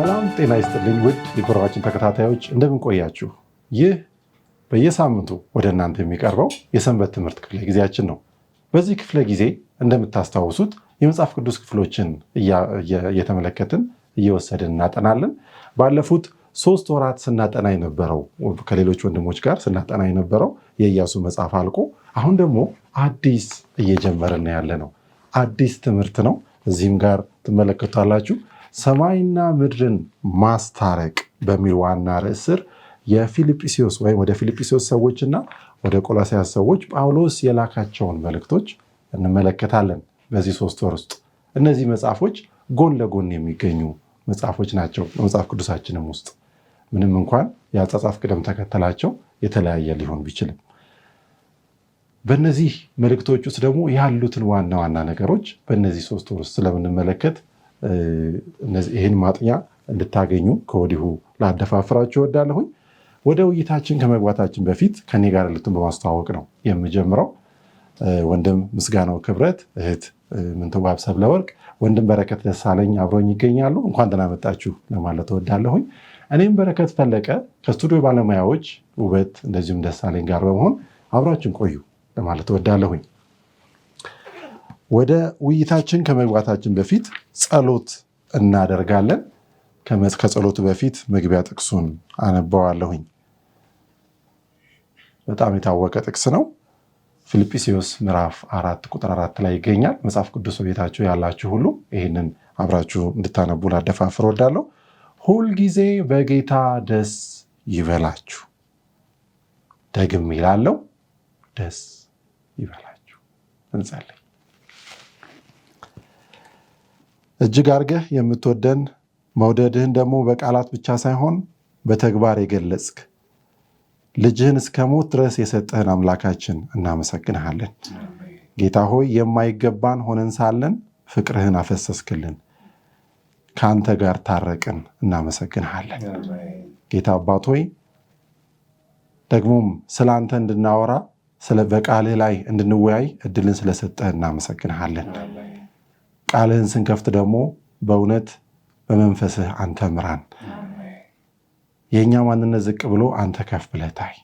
ሰላም ጤና ይስጥልኝ ውድ የፕሮግራማችን ተከታታዮች እንደምን ቆያችሁ? ይህ በየሳምንቱ ወደ እናንተ የሚቀርበው የሰንበት ትምህርት ክፍለ ጊዜያችን ነው። በዚህ ክፍለ ጊዜ እንደምታስታውሱት የመጽሐፍ ቅዱስ ክፍሎችን እየተመለከትን እየወሰድን እናጠናለን። ባለፉት 3 ወራት ስናጠና የነበረው ከሌሎች ወንድሞች ጋር ስናጠና የነበረው የኢያሱ መጽሐፍ አልቆ አሁን ደግሞ አዲስ እየጀመርን ያለ ነው። አዲስ ትምህርት ነው። እዚህም ጋር ትመለከታላችሁ። ሰማይና ምድርን ማስታረቅ በሚል ዋና ርዕስ ስር የፊልጵስዩስ ወይም ወደ ፊልጵስዩስ ሰዎችና ወደ ቆላስይስ ሰዎች ጳውሎስ የላካቸውን መልእክቶች እንመለከታለን። በዚህ 3 ወር ውስጥ እነዚህ መጽሐፎች ጎን ለጎን የሚገኙ መጽሐፎች ናቸው። በመጽሐፍ ቅዱሳችንም ውስጥ ምንም እንኳን የአጻጻፍ ቅደም ተከተላቸው የተለያየ ሊሆን ቢችልም በእነዚህ መልእክቶች ውስጥ ደግሞ ያሉትን ዋና ዋና ነገሮች በእነዚህ 3 ወር ውስጥ ስለምንመለከት ይህን ማጥኛ እንድታገኙ ከወዲሁ ላደፋፍራችሁ እወዳለሁኝ። ወደ ውይይታችን ከመግባታችን በፊት ከኔ ጋር ልቱን በማስተዋወቅ ነው የምጀምረው። ወንድም ምስጋናው ክብረት፣ እህት ምንትዋብ ሰብለወርቅ፣ ወንድም በረከት ደሳለኝ አብሮኝ ይገኛሉ። እንኳን ደህና መጣችሁ ለማለት እወዳለሁኝ። እኔም በረከት ፈለቀ ከስቱዲዮ ባለሙያዎች ውበት እንደዚሁም ደሳለኝ ጋር በመሆን አብራችን ቆዩ ለማለት እወዳለሁኝ። ወደ ውይይታችን ከመግባታችን በፊት ጸሎት እናደርጋለን። ከጸሎቱ በፊት መግቢያ ጥቅሱን አነባዋለሁኝ። በጣም የታወቀ ጥቅስ ነው። ፊልጵስዩስ ምዕራፍ 4 ቁጥር 4 ላይ ይገኛል። መጽሐፍ ቅዱስ በቤታችሁ ያላችሁ ሁሉ ይህንን አብራችሁ እንድታነቡ ላደፋፍር እወዳለሁ። ሁልጊዜ በጌታ ደስ ይበላችሁ። ደግም ይላለው ደስ ይበላችሁ። እንጸልይ። እጅግ አድርገህ የምትወደን መውደድህን ደግሞ በቃላት ብቻ ሳይሆን በተግባር የገለጽክ ልጅህን እስከ ሞት ድረስ የሰጠህን አምላካችን እናመሰግንሃለን። ጌታ ሆይ የማይገባን ሆነን ሳለን ፍቅርህን አፈሰስክልን፣ ከአንተ ጋር ታረቅን፣ እናመሰግንሃለን። ጌታ አባት ሆይ ደግሞም ስለ አንተ እንድናወራ በቃልህ ላይ እንድንወያይ እድልን ስለሰጠህ እናመሰግንሃለን። ቃልህን ስንከፍት ደግሞ በእውነት በመንፈስህ አንተ ምራን። የእኛ ማንነት ዝቅ ብሎ አንተ ከፍ ብለህ ታይ።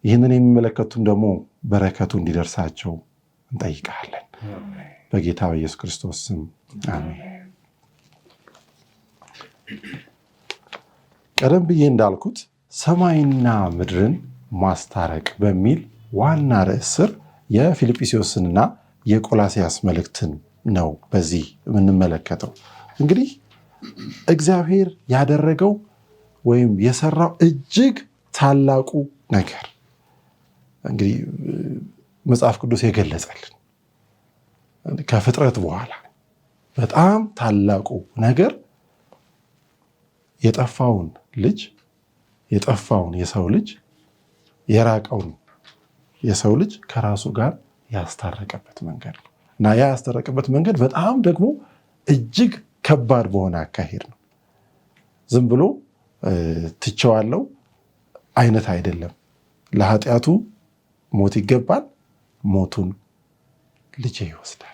ይህንን የሚመለከቱም ደግሞ በረከቱ እንዲደርሳቸው እንጠይቃለን። በጌታ በኢየሱስ ክርስቶስ ስም አሜን። ቀደም ብዬ እንዳልኩት ሰማይና ምድርን ማስታረቅ በሚል ዋና ርዕስ ስር የፊልጵስዩስንና የቆላስይስ መልእክትን ነው በዚህ የምንመለከተው። እንግዲህ እግዚአብሔር ያደረገው ወይም የሰራው እጅግ ታላቁ ነገር እንግዲህ መጽሐፍ ቅዱስ የገለጸልን ከፍጥረት በኋላ በጣም ታላቁ ነገር የጠፋውን የሰው ልጅ የራቀውን የሰው ልጅ ከራሱ ጋር ያስታረቀበት መንገድ ነው እና ያ ያስታረቀበት መንገድ በጣም ደግሞ እጅግ ከባድ በሆነ አካሄድ ነው። ዝም ብሎ ትቼዋለሁ አይነት አይደለም። ለኃጢአቱ ሞት ይገባል፣ ሞቱን ልጄ ይወስዳል።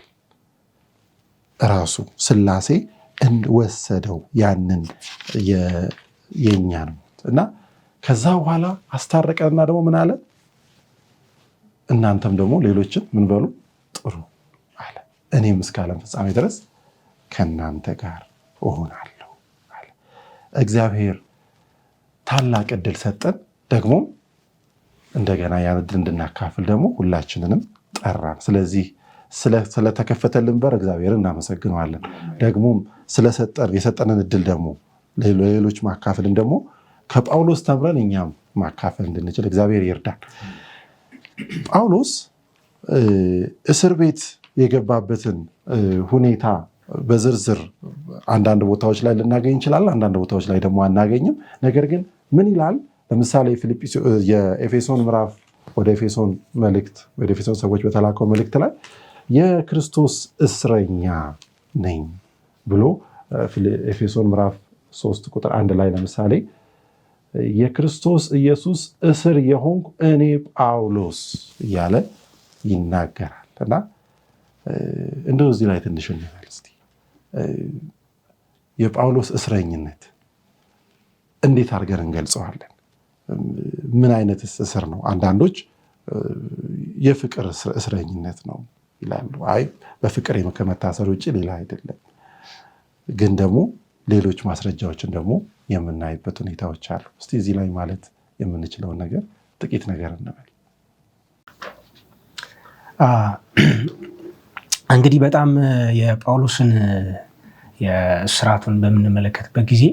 ራሱ ስላሴ እንወሰደው ያንን የኛን ሞት እና ከዛ በኋላ አስታረቀንና ደግሞ ምን አለ? እናንተም ደግሞ ሌሎችን ምን በሉ ጥሩ አለ። እኔም እስከ ዓለም ፍጻሜ ድረስ ከእናንተ ጋር እሆናለሁ አለ። እግዚአብሔር ታላቅ ዕድል ሰጠን። ደግሞ እንደገና ያን ዕድል እንድናካፍል ደግሞ ሁላችንንም ጠራን። ስለዚህ ስለተከፈተልን በር እግዚአብሔርን እናመሰግነዋለን። ደግሞም የሰጠንን ዕድል ደግሞ ለሌሎች ማካፈልን ደግሞ ከጳውሎስ ተምረን እኛም ማካፈል እንድንችል እግዚአብሔር ይርዳን። ጳውሎስ እስር ቤት የገባበትን ሁኔታ በዝርዝር አንዳንድ ቦታዎች ላይ ልናገኝ እንችላለን፣ አንዳንድ ቦታዎች ላይ ደግሞ አናገኝም። ነገር ግን ምን ይላል? ለምሳሌ የኤፌሶን ምዕራፍ ወደ ኤፌሶን ሰዎች በተላከው መልእክት ላይ የክርስቶስ እስረኛ ነኝ ብሎ ኤፌሶን ምዕራፍ 3 ቁጥር 1 ላይ ለምሳሌ የክርስቶስ ኢየሱስ እስር የሆንኩ እኔ ጳውሎስ እያለ ይናገራል። እና እንደው እዚህ ላይ ትንሽ እንበል እስቲ። የጳውሎስ እስረኝነት እንዴት አድርገን እንገልጸዋለን? ምን አይነት እስር ነው? አንዳንዶች የፍቅር እስረኝነት ነው ይላሉ። አይ በፍቅር ከመታሰር ውጭ ሌላ አይደለም። ግን ደግሞ ሌሎች ማስረጃዎችን ደግሞ የምናይበት ሁኔታዎች አሉ። እስቲ እዚህ ላይ ማለት የምንችለውን ነገር ጥቂት ነገር እንበል። እንግዲህ በጣም የጳውሎስን የስርዓቱን በምንመለከትበት ጊዜ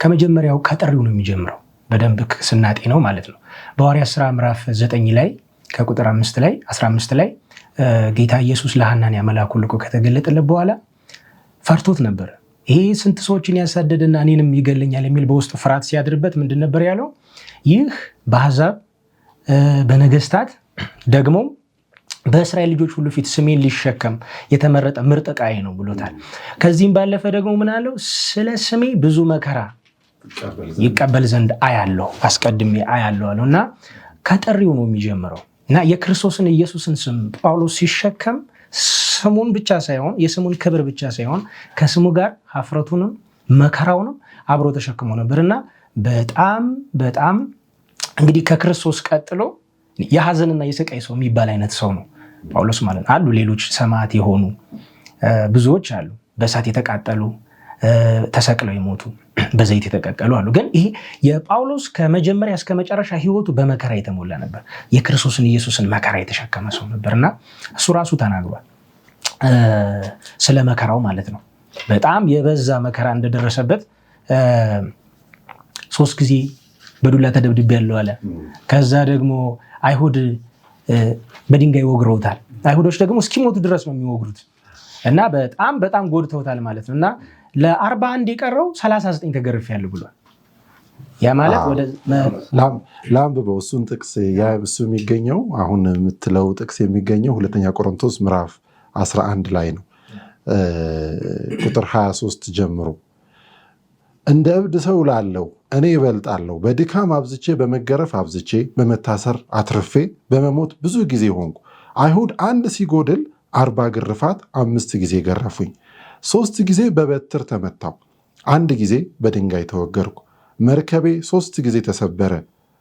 ከመጀመሪያው ከጥሪው ነው የሚጀምረው። በደንብ ስናጤ ነው ማለት ነው። በሐዋርያት ሥራ ምዕራፍ 9 ላይ ከቁጥር 5 ላይ 15 ላይ ጌታ ኢየሱስ ለሐናንያ መልአኩን ልኮ ከተገለጠለት በኋላ ፈርቶት ነበር። ይሄ ስንት ሰዎችን ያሳደደና እኔንም ይገለኛል የሚል በውስጡ ፍርሃት ሲያድርበት ምንድን ነበር ያለው? ይህ በአሕዛብ በነገስታት ደግሞ በእስራኤል ልጆች ሁሉ ፊት ስሜን ሊሸከም የተመረጠ ምርጥ ዕቃዬ ነው ብሎታል። ከዚህም ባለፈ ደግሞ ምን አለው? ስለ ስሜ ብዙ መከራ ይቀበል ዘንድ አያለሁ፣ አስቀድሜ አያለሁ አለው እና ከጥሪው ነው የሚጀምረው እና የክርስቶስን ኢየሱስን ስም ጳውሎስ ሲሸከም ስሙን ብቻ ሳይሆን የስሙን ክብር ብቻ ሳይሆን ከስሙ ጋር ሀፍረቱንም መከራውንም አብሮ ተሸክሞ ነበር እና በጣም በጣም እንግዲህ ከክርስቶስ ቀጥሎ የሐዘንና የስቃይ ሰው የሚባል አይነት ሰው ነው ጳውሎስ ማለት ነው። አሉ ሌሎች ሰማዕት የሆኑ ብዙዎች አሉ፣ በእሳት የተቃጠሉ ተሰቅለው የሞቱ በዘይት የተቀቀሉ አሉ። ግን ይሄ የጳውሎስ ከመጀመሪያ እስከ መጨረሻ ህይወቱ በመከራ የተሞላ ነበር። የክርስቶስን ኢየሱስን መከራ የተሸከመ ሰው ነበርና እሱ ራሱ ተናግሯል ስለ መከራው ማለት ነው። በጣም የበዛ መከራ እንደደረሰበት 3 ጊዜ በዱላ ተደብድቤያለሁ አለ። ከዛ ደግሞ አይሁድ በድንጋይ ወግረውታል። አይሁዶች ደግሞ እስኪሞቱ ድረስ ነው የሚወግሩት እና በጣም በጣም ጎድተውታል ማለት ነው እና ለ41 የቀረው 39 ተገርፌያለሁ ብሏል። ያ ማለት ወደ ላንብበው እሱን ጥቅስ እሱ የሚገኘው አሁን የምትለው ጥቅስ የሚገኘው 2ኛ ቆሮንቶስ ምዕራፍ 11 ላይ ነው። ቁጥር 23 ጀምሮ እንደ እብድ ሰው ላለው እኔ እበልጣለሁ፣ በድካም አብዝቼ፣ በመገረፍ አብዝቼ፣ በመታሰር አትርፌ፣ በመሞት ብዙ ጊዜ ሆንኩ። አይሁድ 1 ሲጎድል 40 ግርፋት 5 ጊዜ ገረፉኝ። 3 ጊዜ በበትር ተመታው፣ 1 ጊዜ በድንጋይ ተወገርኩ። መርከቤ 3 ጊዜ ተሰበረ።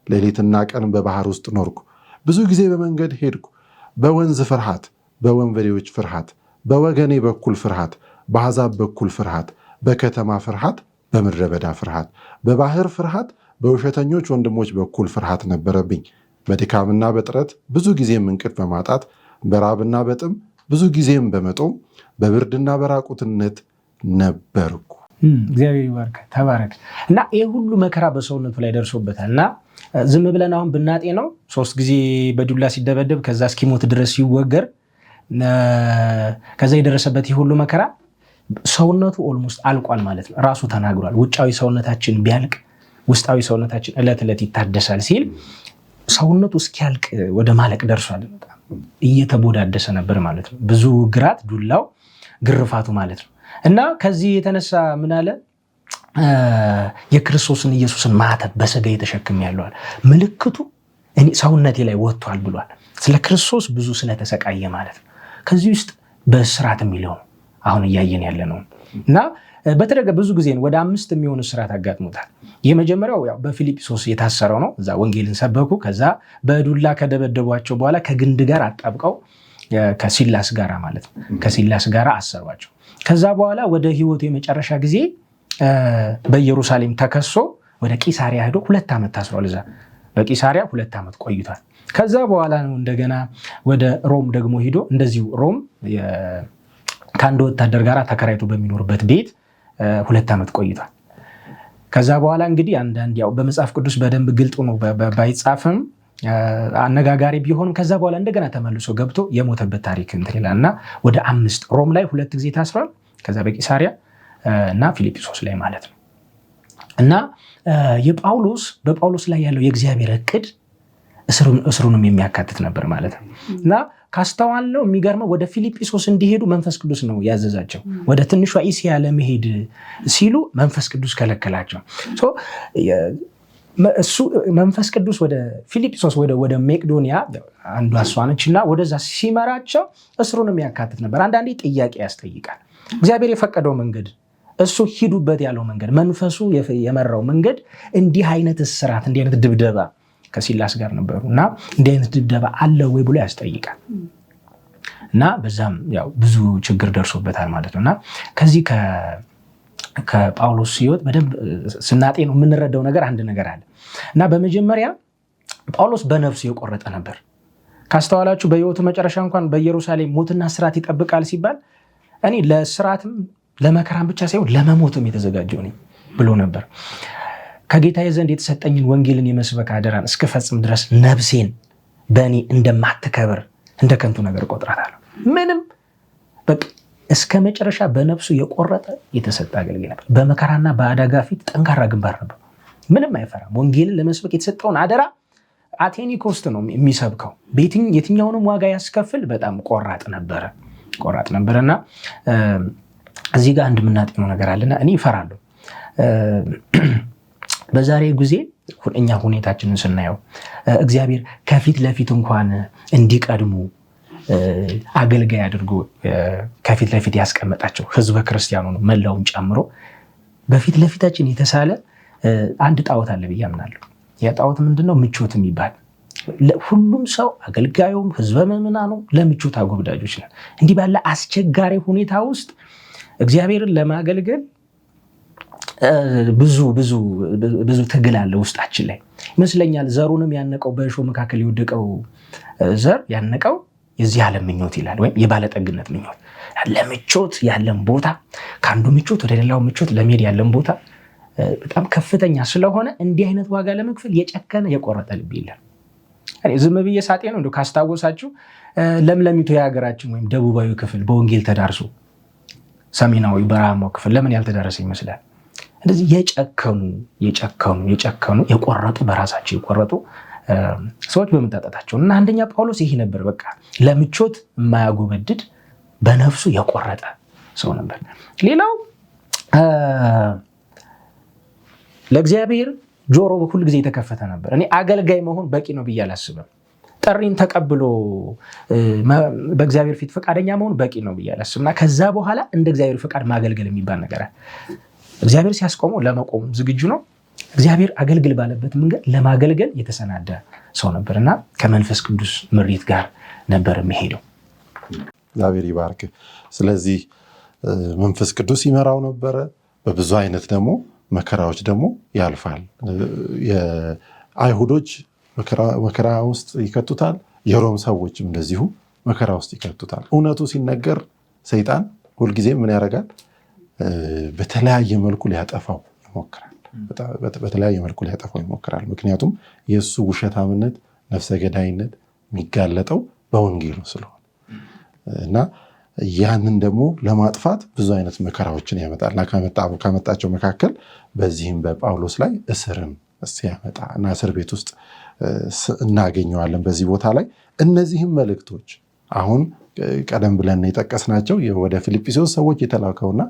ሌሊትና ቀን በባህር ውስጥ ኖርኩ። ብዙ ጊዜ በመንገድ ሄድኩ። በወንዝ ፍርሃት፣ በወንበዴዎች ፍርሃት፣ በወገኔ በኩል ፍርሃት፣ በአሕዛብ በኩል ፍርሃት፣ በከተማ ፍርሃት፣ በምድረ በዳ ፍርሃት፣ በባህር ፍርሃት፣ በውሸተኞች ወንድሞች በኩል ፍርሃት ነበረብኝ። በድካምና በጥረት ብዙ ጊዜም እንቅልፍ በማጣት በራብና በጥም ብዙ ጊዜም በመጦም በብርድና በራቁትነት ነበርኩ። እግዚአብሔር ይባርክ፣ ተባረክ። እና ይህ ሁሉ መከራ በሰውነቱ ላይ ደርሶበታል እና ዝም ብለን አሁን ብናጤ ነው 3 ጊዜ በዱላ ሲደበደብ ከዛ እስኪሞት ድረስ ሲወገር ከዛ የደረሰበት ይህ ሁሉ መከራ ሰውነቱ ኦልሞስት አልቋል ማለት ነው። ራሱ ተናግሯል። ውጫዊ ሰውነታችን ቢያልቅ ውስጣዊ ሰውነታችን ዕለት ዕለት ይታደሳል ሲል ሰውነቱ እስኪያልቅ ወደ ማለቅ ደርሷል። በጣም እየተቦዳደሰ ነበር ማለት ነው። ብዙ ግራት፣ ዱላው፣ ግርፋቱ ማለት ነው እና ከዚህ የተነሳ ምን አለ? የክርስቶስን ኢየሱስን ማተብ በስጋ የተሸክም ያለዋል ምልክቱ እኔ ሰውነቴ ላይ ወጥቷል ብሏል። ስለ ክርስቶስ ብዙ ስለተሰቃየ ማለት ነው። ከዚህ ውስጥ በስራት የሚለው አሁን እያየን ያለ ነው እና በተደረገ ብዙ ጊዜ ወደ 5 የሚሆኑ ስራት አጋጥሞታል። የመጀመሪያው ያው በፊልጵስዩስ የታሰረው ነው። እዛ ወንጌልን ሰበኩ። ከዛ በዱላ ከደበደቧቸው በኋላ ከግንድ ጋር አጣብቀው ከሲላስ ጋር ማለት ነው ከሲላስ ጋር አሰሯቸው። ከዛ በኋላ ወደ ህይወቱ የመጨረሻ ጊዜ በኢየሩሳሌም ተከሶ ወደ ቂሳሪያ ሄዶ 2 ዓመት ታስሯል። እዛ በቂሳሪያ 2 ዓመት ቆይቷል። ከዛ በኋላ ነው እንደገና ወደ ሮም ደግሞ ሄዶ እንደዚሁ ሮም ከአንድ ወታደር ጋር ተከራይቶ በሚኖርበት ቤት 2 ዓመት ቆይቷል። ከዛ በኋላ እንግዲህ አንዳንድ ያው በመጽሐፍ ቅዱስ በደንብ ግልጥ ነው ባይጻፍም አነጋጋሪ ቢሆንም ከዛ በኋላ እንደገና ተመልሶ ገብቶ የሞተበት ታሪክ እንትን ይላል እና ወደ 5 ሮም ላይ 2 ጊዜ ታስሯል። ከዛ በቂሳሪያ እና ፊልጵስዩስ ላይ ማለት ነው እና በጳውሎስ ላይ ያለው የእግዚአብሔር እቅድ እስሩንም የሚያካትት ነበር ማለት ነው እና ካስተዋለው የሚገርመው ወደ ፊልጵስዩስ እንዲሄዱ መንፈስ ቅዱስ ነው ያዘዛቸው። ወደ ትንሿ እስያ ለመሄድ ሲሉ መንፈስ ቅዱስ ከለከላቸው። እሱ መንፈስ ቅዱስ ወደ ፊልጵስዩስ ወደ መቄዶንያ አንዷ እሷ ነች እና ወደዛ ሲመራቸው እስሩንም ያካትት ነበር። አንዳንዴ ጥያቄ ያስጠይቃል። እግዚአብሔር የፈቀደው መንገድ እሱ ሂዱበት ያለው መንገድ መንፈሱ የመራው መንገድ እንዲህ አይነት እስራት እንዲህ አይነት ድብደባ ከሲላስ ጋር ነበሩ እና እንዲህ አይነት ድብደባ አለ ወይ ብሎ ያስጠይቃል እና በዛም ያው ብዙ ችግር ደርሶበታል ማለት ነውና ከዚህ ከጳውሎስ ሕይወት በደንብ ስናጤ ነው የምንረዳው ነገር አንድ ነገር አለ እና በመጀመሪያ ጳውሎስ በነፍሱ የቆረጠ ነበር። ካስተዋላችሁ በሕይወቱ መጨረሻ እንኳን በኢየሩሳሌም ሞትና እስራት ይጠብቃል ሲባል እኔ ለእስራትም ለመከራም ብቻ ሳይሆን ለመሞትም የተዘጋጀው ነኝ ብሎ ነበር። ከጌታዬ ዘንድ የተሰጠኝን ወንጌልን የመስበክ አደራን እስክፈጽም ድረስ ነፍሴን በእኔ እንደማትከብር እንደ ከንቱ ነገር ቆጥራታለሁ። ምንም በቃ እስከ መጨረሻ በነፍሱ የቆረጠ የተሰጠ አገልጋይ ነበር። በመከራና በአደጋ ፊት ጠንካራ ግንባር ነበር። ምንም አይፈራም። ወንጌልን ለመስበክ የተሰጠውን አደራ አቴኒ ኮስት ነው የሚሰብከው። የትኛውንም ዋጋ ያስከፍል በጣም ቆራጥ ነበረና እዚህ ጋር አንድ የምናጤነው ነገር አለና እኔ እፈራለሁ። በዛሬ ጊዜ እኛ ሁኔታችንን ስናየው እግዚአብሔር ከፊት ለፊት እንኳን እንዲቀድሙ አገልጋይ አድርጎ ከፊት ለፊት ያስቀመጣቸው ህዝበ ክርስቲያኑ ነው መላውን ጨምሮ በፊት ለፊታችን የተሳለ አንድ ጣዖት አለ ብዬ አምናለሁ። ያ ጣዖት ምንድነው? ምቾት የሚባል ሁሉም ሰው አገልጋዩም ህዝበ ምዕመናኑ ለምቾት አጎብዳጆች ነን። እንዲህ ባለ አስቸጋሪ ሁኔታ ውስጥ እግዚአብሔርን ለማገልገል ብዙ ትግል አለ ውስጣችን ላይ ይመስለኛል። ዘሩንም ያነቀው በእሾህ መካከል የወደቀው ዘር ያነቀው የዚህ ዓለም ምኞት ይላል፣ ወይም የባለጠግነት ምኞት። ለምቾት ያለን ቦታ ከአንዱ ምቾት ወደ ሌላው ምቾት ለመሄድ ያለን ቦታ በጣም ከፍተኛ ስለሆነ እንዲህ አይነት ዋጋ ለመክፈል የጨከነ የቆረጠ ልብ የለም። እኔ ዝም ብዬ ሳጤ ነው እንደው ካስታወሳችሁ ለምለሚቱ የሀገራችን ወይም ደቡባዊ ክፍል በወንጌል ተዳርሶ ሰሜናዊ በረሃማው ክፍል ለምን ያልተዳረሰ ይመስላል? እንደዚህ የጨከኑ የቆረጡ በራሳቸው የቆረጡ ሰዎች በመጣጣታቸው እና አንደኛ ጳውሎስ ይሄ ነበር። በቃ ለምቾት የማያጎበድድ በነፍሱ የቆረጠ ሰው ነበር። ሌላው ለእግዚአብሔር ጆሮ ሁል ጊዜ የተከፈተ ነበር። እኔ አገልጋይ መሆን በቂ ነው ብዬ አላስብም። ጥሪን ተቀብሎ በእግዚአብሔር ፊት ፈቃደኛ መሆን በቂ ነው ብዬ አላስብም። እና ከዛ በኋላ እንደ እግዚአብሔር ፈቃድ ማገልገል የሚባል ነገር አለ። እግዚአብሔር ሲያስቆመው ለመቆም ዝግጁ ነው። እግዚአብሔር አገልግል ባለበት መንገድ ለማገልገል የተሰናዳ ሰው ነበር እና ከመንፈስ ቅዱስ ምሪት ጋር ነበር የሚሄደው። እግዚአብሔር ይባርክ። ስለዚህ መንፈስ ቅዱስ ይመራው ነበረ። በብዙ አይነት ደግሞ መከራዎች ደግሞ ያልፋል። የአይሁዶች መከራ ውስጥ ይከቱታል። የሮም ሰዎችም እንደዚሁ መከራ ውስጥ ይከቱታል። እውነቱ ሲነገር ሰይጣን ሁልጊዜም ምን ያደርጋል? በተለያየ መልኩ ሊያጠፋው ይሞክራል። ምክንያቱም የእሱ ውሸታምነት፣ ነፍሰ ገዳይነት የሚጋለጠው በወንጌሉ ስለሆነ እና ያንን ደግሞ ለማጥፋት ብዙ አይነት መከራዎችን ያመጣል እና ካመጣቸው መካከል በዚህም በጳውሎስ ላይ እስርን ሲያመጣ እና እስር ቤት ውስጥ እናገኘዋለን። በዚህ ቦታ ላይ እነዚህም መልእክቶች አሁን ቀደም ብለን የጠቀስናቸው ወደ ፊልጵስዩስ ሰዎች የተላከውና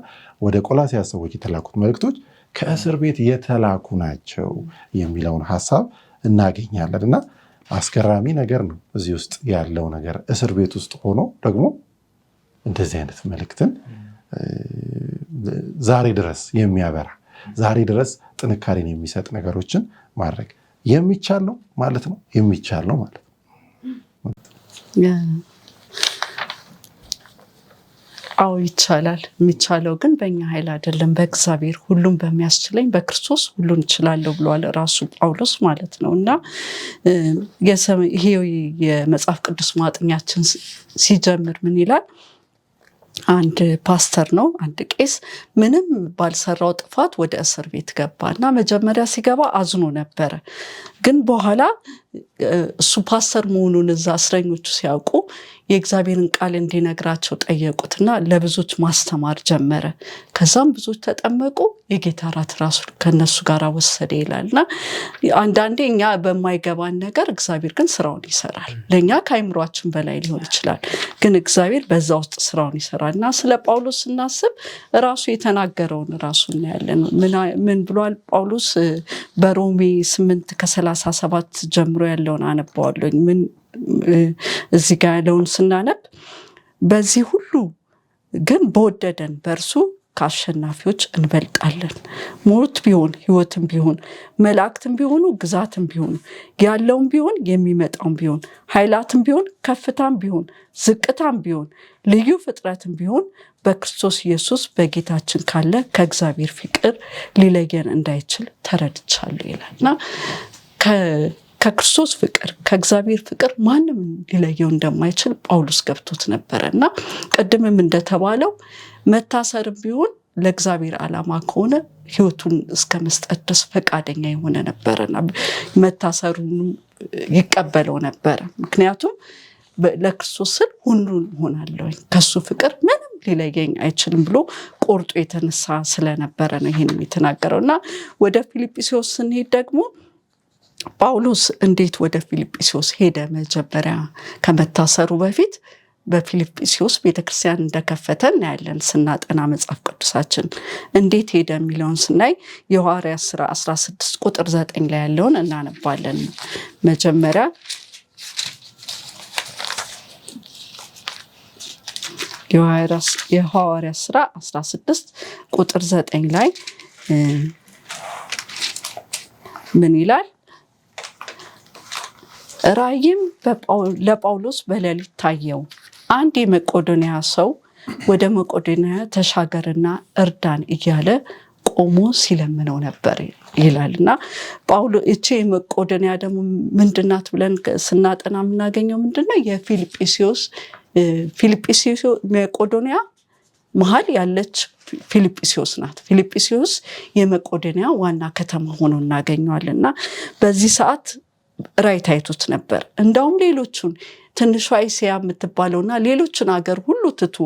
ወደ ቆላስይስ ሰዎች የተላኩት መልእክቶች ከእስር ቤት የተላኩ ናቸው የሚለውን ሐሳብ እናገኛለን እና አስገራሚ ነገር ነው። እዚህ ውስጥ ያለው ነገር እስር ቤት ውስጥ ሆኖ ደግሞ እንደዚህ አይነት መልእክትን ዛሬ ድረስ የሚያበራ ዛሬ ድረስ ጥንካሬን የሚሰጥ ነገሮችን ማድረግ የሚቻል ነው ማለት ነው። አዎ ይቻላል። የሚቻለው ግን በእኛ ኃይል አይደለም፣ በእግዚአብሔር ሁሉም በሚያስችለኝ በክርስቶስ ሁሉን እችላለሁ ብሏል ራሱ ጳውሎስ ማለት ነው። እና ይሄ የመጽሐፍ ቅዱስ ማጥኛችን ሲጀምር ምን ይላል? አንድ ፓስተር ነው፣ አንድ ቄስ ምንም ባልሰራው ጥፋት ወደ እስር ቤት ገባ እና መጀመሪያ ሲገባ አዝኖ ነበረ። ግን በኋላ እሱ ፓስተር መሆኑን እዛ እስረኞቹ ሲያውቁ የእግዚአብሔርን ቃል እንዲነግራቸው ጠየቁትና ለብዙዎች ማስተማር ጀመረ። ከዛም ብዙዎች ተጠመቁ፣ የጌታ እራት ራሱ ከነሱ ጋር ወሰደ ይላልና አንዳንዴ እኛ በማይገባን ነገር እግዚአብሔር ግን ስራውን ይሰራል። ለእኛ ከአይምሯችን በላይ ሊሆን ይችላል፣ ግን እግዚአብሔር በዛ ውስጥ ስራውን ይሰራል። እና ስለ ጳውሎስ ስናስብ ራሱ የተናገረውን ራሱ እናያለን። ምን ብሏል ጳውሎስ? በሮሜ 8:37 ጀምሮ ያለውን አነባዋለሁ። እዚህ ጋር ያለውን ስናነብ በዚህ ሁሉ ግን በወደደን በእርሱ ከአሸናፊዎች እንበልጣለን። ሞት ቢሆን ሕይወትም ቢሆን መላእክትም ቢሆኑ ግዛትም ቢሆኑ ያለውም ቢሆን የሚመጣውም ቢሆን ኃይላትም ቢሆን ከፍታም ቢሆን ዝቅታም ቢሆን ልዩ ፍጥረትም ቢሆን በክርስቶስ ኢየሱስ በጌታችን ካለ ከእግዚአብሔር ፍቅር ሊለየን እንዳይችል ተረድቻለሁ ይላልና ከክርስቶስ ፍቅር ከእግዚአብሔር ፍቅር ማንም ሊለየው እንደማይችል ጳውሎስ ገብቶት ነበረና ቅድምም እንደተባለው መታሰርም ቢሆን ለእግዚአብሔር ዓላማ ከሆነ ሕይወቱን እስከ መስጠት ድረስ ፈቃደኛ የሆነ ነበረና መታሰሩን ይቀበለው ነበረ። ምክንያቱም ለክርስቶስ ስል ሁሉን ሆናለሁ ከሱ ፍቅር ምንም ሊለየኝ አይችልም ብሎ ቆርጦ የተነሳ ስለነበረ ነው ይሄን የተናገረውና ወደ ፊልጵስዩስ ስንሄድ ደግሞ ጳውሎስ እንዴት ወደ ፊልጵስዩስ ሄደ? መጀመሪያ ከመታሰሩ በፊት በፊልጵስዩስ ቤተክርስቲያን እንደከፈተ እናያለን። ስናጠና መጽሐፍ ቅዱሳችን እንዴት ሄደ የሚለውን ስናይ የሐዋርያት ሥራ 16 ቁጥር 9 ላይ ያለውን እናነባለን። መጀመሪያ የሐዋርያት ሥራ 16 ቁጥር 9 ላይ ምን ይላል? ራእይም ለጳውሎስ በሌሊት ታየው። አንድ የመቄዶንያ ሰው ወደ መቄዶንያ ተሻገርና እርዳን እያለ ቆሞ ሲለምነው ነበር ይላልና ጳውሎስ እቺ መቄዶንያ ደግሞ ምንድናት ብለን ስናጠና የምናገኘው ምንድነው? የፊልጵስዩስ መቄዶንያ መሀል ያለች ፊልጵስዩስ ናት። ፊልጵስዩስ የመቄዶንያ ዋና ከተማ ሆኖ እናገኘዋልና በዚህ ሰዓት ራእይ ታይቶት ነበር። እንዳውም ሌሎቹን ትንሿ እስያ የምትባለውና ሌሎችን ሀገር ሁሉ ትቶ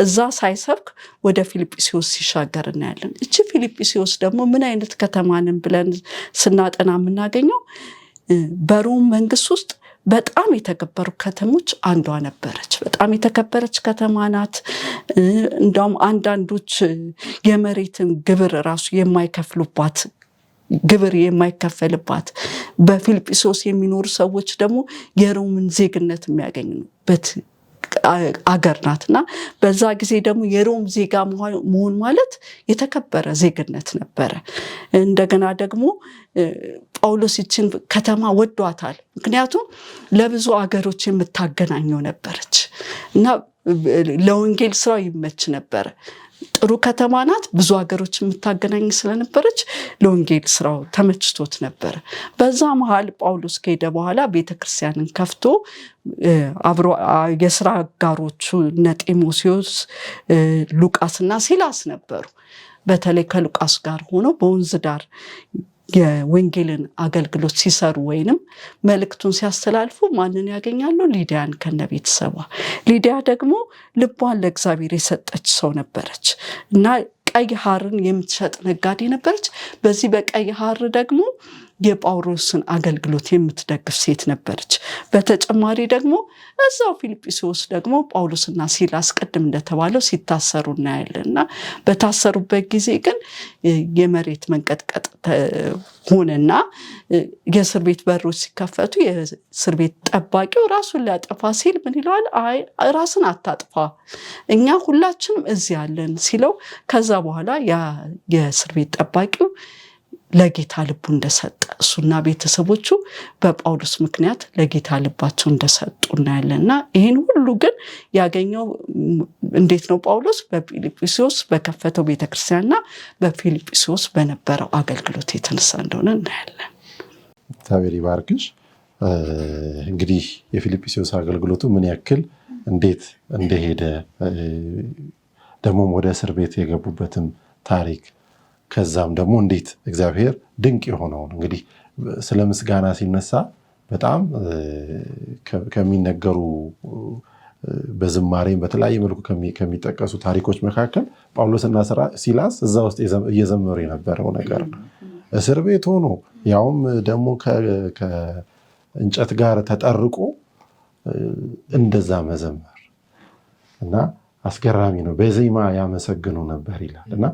እዛ ሳይሰብክ ወደ ፊልጵስዩስ ሲሻገር እናያለን። እቺ ፊልጵስዩስ ደግሞ ምን አይነት ከተማንን ብለን ስናጠና የምናገኘው በሮም መንግስት ውስጥ በጣም የተከበሩ ከተሞች አንዷ ነበረች። በጣም የተከበረች ከተማ ናት። እንዳውም አንዳንዶች የመሬትን ግብር ራሱ የማይከፍሉባት ግብር የማይከፈልባት በፊልጵስዩስ የሚኖሩ ሰዎች ደግሞ የሮምን ዜግነት የሚያገኙበት አገር ናትና በዛ ጊዜ ደግሞ የሮም ዜጋ መሆን ማለት የተከበረ ዜግነት ነበረ። እንደገና ደግሞ ጳውሎስ ይችን ከተማ ወዷታል። ምክንያቱም ለብዙ አገሮች የምታገናኘው ነበረች እና ለወንጌል ስራው ይመች ነበረ። ጥሩ ከተማ ናት። ብዙ ሀገሮች የምታገናኝ ስለነበረች ለወንጌል ስራው ተመችቶት ነበር። በዛ መሃል ጳውሎስ ከሄደ በኋላ ቤተክርስቲያንን ከፍቶ አብሮ የስራ አጋሮቹ እነ ጢሞቴዎስ፣ ሉቃስና ሲላስ ነበሩ። በተለይ ከሉቃስ ጋር ሆኖ በወንዝ ዳር የወንጌልን አገልግሎት ሲሰሩ ወይንም መልእክቱን ሲያስተላልፉ ማንን ያገኛሉ? ሊዲያን ከነቤተሰቧ። ሊዲያ ደግሞ ልቧን ለእግዚአብሔር የሰጠች ሰው ነበረች እና ቀይ ሐርን የምትሸጥ ነጋዴ ነበረች። በዚህ በቀይ ሐር ደግሞ የጳውሎስን አገልግሎት የምትደግፍ ሴት ነበረች። በተጨማሪ ደግሞ እዛው ፊልጵስዩስ ደግሞ ጳውሎስና ሲላስ ቅድም እንደተባለው ሲታሰሩ እናያለንና በታሰሩበት ጊዜ ግን የመሬት መንቀጥቀጥ ሆነና የእስር ቤት በሮች ሲከፈቱ የእስር ቤት ጠባቂው ራሱን ሊያጠፋ ሲል ምን ይለዋል? አይ ራስን አታጥፋ፣ እኛ ሁላችንም እዚህ አለን ሲለው ከዛ በኋላ የእስር ቤት ጠባቂው ለጌታ ልቡ እንደሰጠ እሱና ቤተሰቦቹ በጳውሎስ ምክንያት ለጌታ ልባቸው እንደሰጡ እናያለንና ይህን ሁሉ ግን ያገኘው እንዴት ነው? ጳውሎስ በፊልጵስዩስ በከፈተው ቤተክርስቲያንና በፊልጵስዩስ በነበረው አገልግሎት የተነሳ እንደሆነ እናያለን። እግዚአብሔር ይባርክሽ። እንግዲህ የፊልጵስዩስ አገልግሎቱ ምን ያክል እንዴት እንደሄደ ደግሞም ወደ እስር ቤት የገቡበትም ታሪክ ከዛም ደግሞ እንዴት እግዚአብሔር ድንቅ የሆነውን እንግዲህ ስለ ምስጋና ሲነሳ በጣም ከሚነገሩ በዝማሬም በተለያየ መልኩ ከሚጠቀሱ ታሪኮች መካከል ጳውሎስና ሲላስ እዛ ውስጥ እየዘመሩ የነበረው ነገር ነው። እስር ቤት ሆኖ ያውም ደግሞ ከእንጨት ጋር ተጠርቆ እንደዛ መዘመር እና አስገራሚ ነው። በዜማ ያመሰግኑ ነበር ይላል እና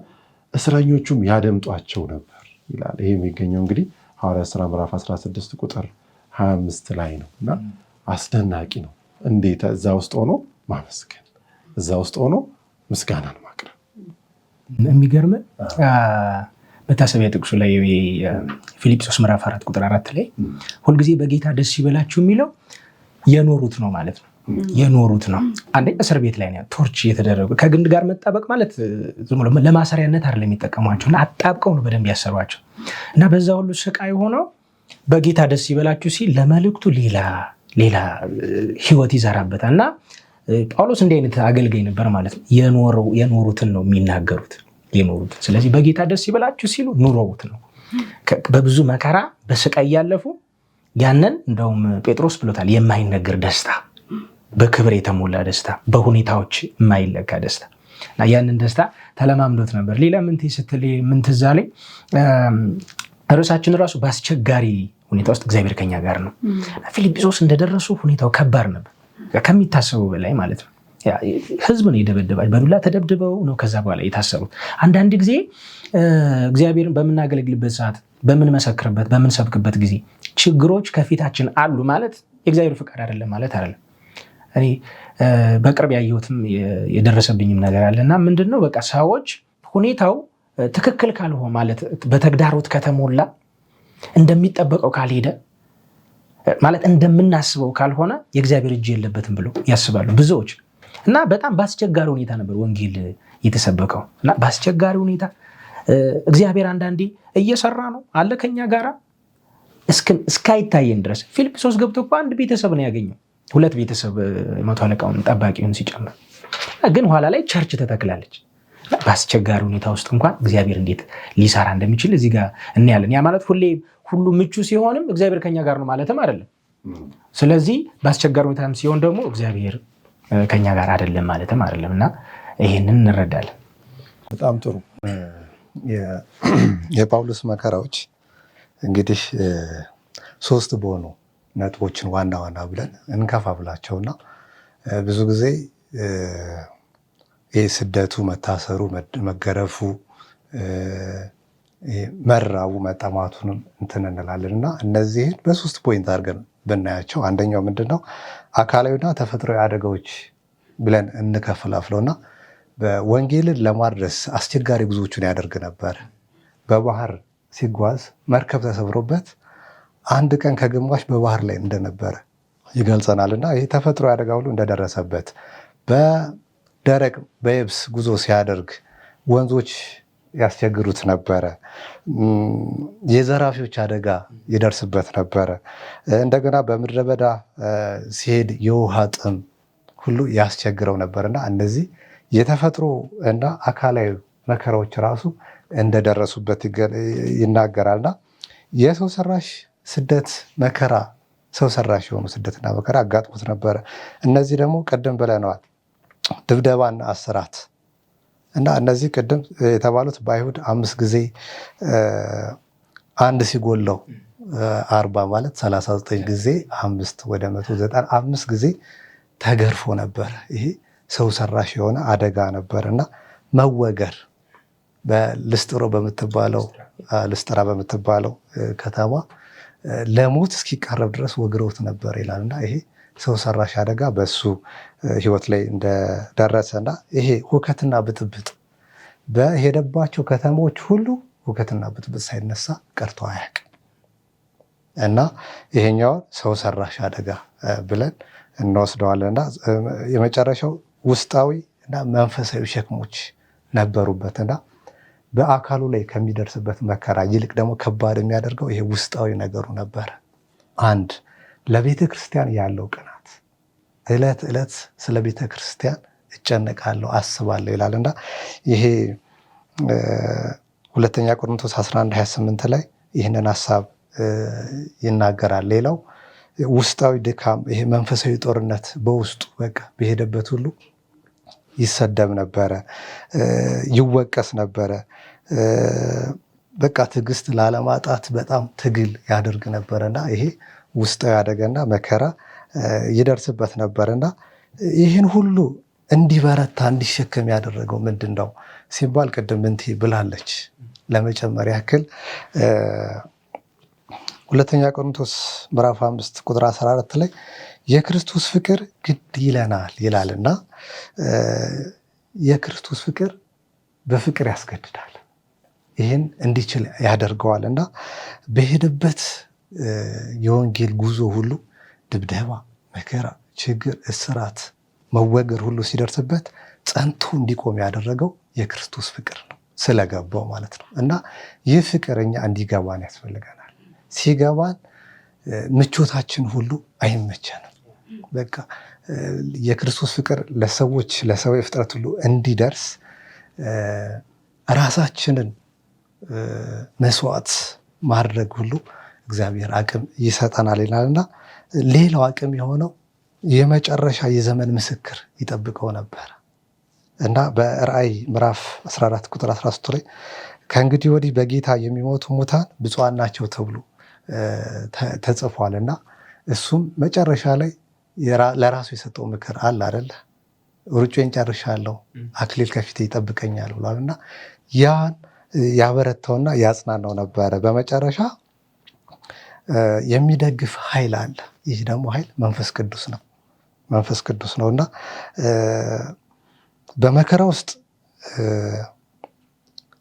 እስረኞቹም ያደምጧቸው ነበር ይላል። ይሄ የሚገኘው እንግዲህ ሐዋርያት ሥራ ምዕራፍ 16 ቁጥር 25 ላይ ነው እና አስደናቂ ነው። እንዴት እዛ ውስጥ ሆኖ ማመስገን፣ እዛ ውስጥ ሆኖ ምስጋናን ማቅረብ የሚገርም መታሰቢያ ጥቅሱ ላይ ፊልጵስዩስ ምዕራፍ 4 ቁጥር 4 ላይ ሁልጊዜ በጌታ ደስ ይበላችሁ የሚለው የኖሩት ነው ማለት ነው። የኖሩት ነው። አንደኛ እስር ቤት ላይ ነው ቶርች እየተደረጉ ከግንድ ጋር መጣበቅ ማለት ዝም ብሎ ለማሰሪያነት አይደለም የሚጠቀሟቸው እና አጣብቀው ነው በደንብ ያሰሯቸው እና በዛ ሁሉ ስቃይ ሆነው በጌታ ደስ ይበላችሁ ሲል ለመልእክቱ ሌላ ህይወት ይዘራበታል እና ጳውሎስ እንዲህ አይነት አገልጋይ ነበር ማለት ነው። የኖሩትን ነው የሚናገሩት የኖሩት። ስለዚህ በጌታ ደስ ይበላችሁ ሲሉ ኑሮውት ነው። በብዙ መከራ በስቃይ ያለፉ ያንን እንደውም ጴጥሮስ ብሎታል የማይነገር ደስታ፣ በክብር የተሞላ ደስታ፣ በሁኔታዎች የማይለካ ደስታ እና ያንን ደስታ ተለማምዶት ነበር። ሌላ ምን ትዝ አለኝ ርዕሳችን ራሱ በአስቸጋሪ ሁኔታ ውስጥ እግዚአብሔር ከኛ ጋር ነው። ፊልጵስዩስ እንደደረሱ ሁኔታው ከባድ ነበር ከሚታሰቡ በላይ ማለት ነው። ህዝብ ነው የደበደባቸው፣ በዱላ ተደብድበው ነው ከዛ በኋላ የታሰሩት። አንዳንድ ጊዜ እግዚአብሔርን በምናገለግልበት ሰዓት፣ በምንመሰክርበት፣ በምንሰብክበት ጊዜ ችግሮች ከፊታችን አሉ ማለት የእግዚአብሔር ፍቃድ አይደለም ማለት አይደለም። እኔ በቅርብ ያየሁትም የደረሰብኝም ነገር አለና ምንድነው በቃ ሰዎች ሁኔታው ትክክል ካልሆነ ማለት በተግዳሮት ከተሞላ እንደሚጠበቀው ካልሄደ ማለት እንደምናስበው ካልሆነ የእግዚአብሔር እጅ የለበትም ብሎ ያስባሉ ብዙዎች እና በጣም በአስቸጋሪ ሁኔታ ነበር ወንጌል የተሰበከው እና በአስቸጋሪ ሁኔታ እግዚአብሔር አንዳንዴ እየሰራ ነው አለ ከኛ ጋራ እስካይታየን ድረስ። ፊልጵስዩስ ገብቶ እኮ አንድ ቤተሰብ ነው ያገኘው፣ 2 ቤተሰብ መቶ አለቃውን ጠባቂውን ሲጨምር፣ ግን ኋላ ላይ ቸርች ተተክላለች። በአስቸጋሪ ሁኔታ ውስጥ እንኳን እግዚአብሔር እንዴት ሊሰራ እንደሚችል እዚህ ጋር እናያለን። ያ ማለት ሁሉ ምቹ ሲሆንም እግዚአብሔር ከኛ ጋር ነው ማለትም አይደለም። ስለዚህ በአስቸጋሪ ሁኔታም ሲሆን ደግሞ እግዚአብሔር ከኛ ጋር አይደለም ማለትም አይደለም እና ይሄንን እንረዳለን። በጣም ጥሩ። የጳውሎስ መከራዎች እንግዲህ 3 በሆኑ ነጥቦችን ዋና ብለን እንከፋፍላቸውና ብዙ ጊዜ ይህ ስደቱ፣ መታሰሩ፣ መገረፉ፣ መራቡ፣ መጠማቱንም እንትን እንላለን እና እነዚህን በ3 ፖይንት አድርገን ብናያቸው አንደኛው ምንድነው አካላዊና ተፈጥሯዊ አደጋዎች ብለን እንከፍላፍለውና በወንጌልን ለማድረስ አስቸጋሪ ጉዞዎችን ያደርግ ነበር። በባህር ሲጓዝ መርከብ ተሰብሮበት 1 ቀን ከግማሽ በባህር ላይ እንደነበረ ይገልጸናልና ይህ ተፈጥሯዊ አደጋ ሁሉ እንደደረሰበት፣ በደረቅ በየብስ ጉዞ ሲያደርግ ወንዞች ያስቸግሩት ነበረ። የዘራፊዎች አደጋ ይደርስበት ነበረ። እንደገና በምድረ በዳ ሲሄድ የውሃ ጥም ሁሉ ያስቸግረው ነበርና እነዚህ የተፈጥሮ እና አካላዊ መከራዎች ራሱ እንደደረሱበት ይናገራልና የሰው ሰራሽ ስደት መከራ፣ ሰው ሰራሽ የሆኑ ስደትና መከራ አጋጥሞት ነበረ። እነዚህ ደግሞ ቅድም ብለነዋል፣ ድብደባና እስራት እና እነዚህ ቅድም የተባሉት በአይሁድ 5 ጊዜ 1 ሲጎለው 40 ማለት 39 ጊዜ 5 ወደ 195 ጊዜ ተገርፎ ነበር። ይሄ ሰው ሰራሽ የሆነ አደጋ ነበር እና መወገር በልስጥራ በምትባለው ከተማ ለሞት እስኪቃረብ ድረስ ወግረውት ነበር ይላልና ይሄ ሰው ሰራሽ አደጋ በሱ ህይወት ላይ እንደደረሰና ይሄ ሁከትና ብጥብጥ በሄደባቸው ከተሞች ሁሉ ሁከትና ብጥብጥ ሳይነሳ ቀርቶ አያውቅም እና ይሄኛውን ሰው ሰራሽ አደጋ ብለን እንወስደዋለንና የመጨረሻው ውስጣዊ እና መንፈሳዊ ሸክሞች ነበሩበትና በአካሉ ላይ ከሚደርስበት መከራ ይልቅ ደግሞ ከባድ የሚያደርገው ይሄ ውስጣዊ ነገሩ ነበር። 1 ለቤተ ክርስቲያን ያለው ቅናት፣ ዕለት ዕለት ስለ ቤተ ክርስቲያን እጨነቃለሁ አስባለሁ ይላልና ይሄ 2 ቆሮንቶስ 11:28 ላይ ይህንን ሐሳብ ይናገራል። ሌላው ውስጣዊ ድካም፣ ይሄ መንፈሳዊ ጦርነት በውስጡ በቃ በሄደበት ሁሉ ይሰደብ ነበረ፣ ይወቀስ ነበረ። በቃ ትዕግስት ላለማጣት በጣም ትግል ያደርግ ነበረና ይሄ ውስጣዊ አደጋና መከራ ይደርስበት ነበርና ይህን ሁሉ እንዲበረታ እንዲሸከም ያደረገው ምንድን ነው ሲባል ቅድም ምንቴ ብላለች። ለመጨመር ያክል 2 ቆሮንቶስ ምዕራፍ 5 ቁጥር 14 ላይ የክርስቶስ ፍቅር ግድ ይለናል ይላልና የክርስቶስ ፍቅር በፍቅር ያስገድዳል። ይህን እንዲችል ያደርገዋል እና በሄደበት የወንጌል ጉዞ ሁሉ ድብደባ፣ መከራ፣ ችግር፣ እስራት፣ መወገር ሁሉ ሲደርስበት ጸንቶ እንዲቆም ያደረገው የክርስቶስ ፍቅር ነው፣ ስለገባው ማለት ነው። እና ይህ ፍቅር እኛ እንዲገባን ያስፈልገናል። ሲገባን ምቾታችን ሁሉ አይመቸንም። በቃ የክርስቶስ ፍቅር ለሰዎች ለሰው ፍጥረት ሁሉ እንዲደርስ ራሳችንን መስዋዕት ማድረግ ሁሉ እግዚአብሔር አቅም ይሰጠናል ይላልና ሌላው አቅም የሆነው የመጨረሻ የዘመን ምስክር ይጠብቀው ነበር እና በራእይ ምዕራፍ 14 ቁጥር 13 ላይ ከእንግዲህ ወዲህ በጌታ የሚሞቱ ሙታን ብፁዓን ናቸው ተብሎ ተጽፏል እና እሱም መጨረሻ ላይ ለራሱ የሰጠው ምክር አለ አይደለ? ሩጬን ጨርሻለሁ፣ አክሊል ከፊቴ ይጠብቀኛል ብሏል እና ያን ያበረታውና ያጽናናው ነበረ። በመጨረሻ የሚደግፍ ኃይል አለ። ይህ ደግሞ ኃይል መንፈስ ቅዱስ ነው እና በመከራ ውስጥ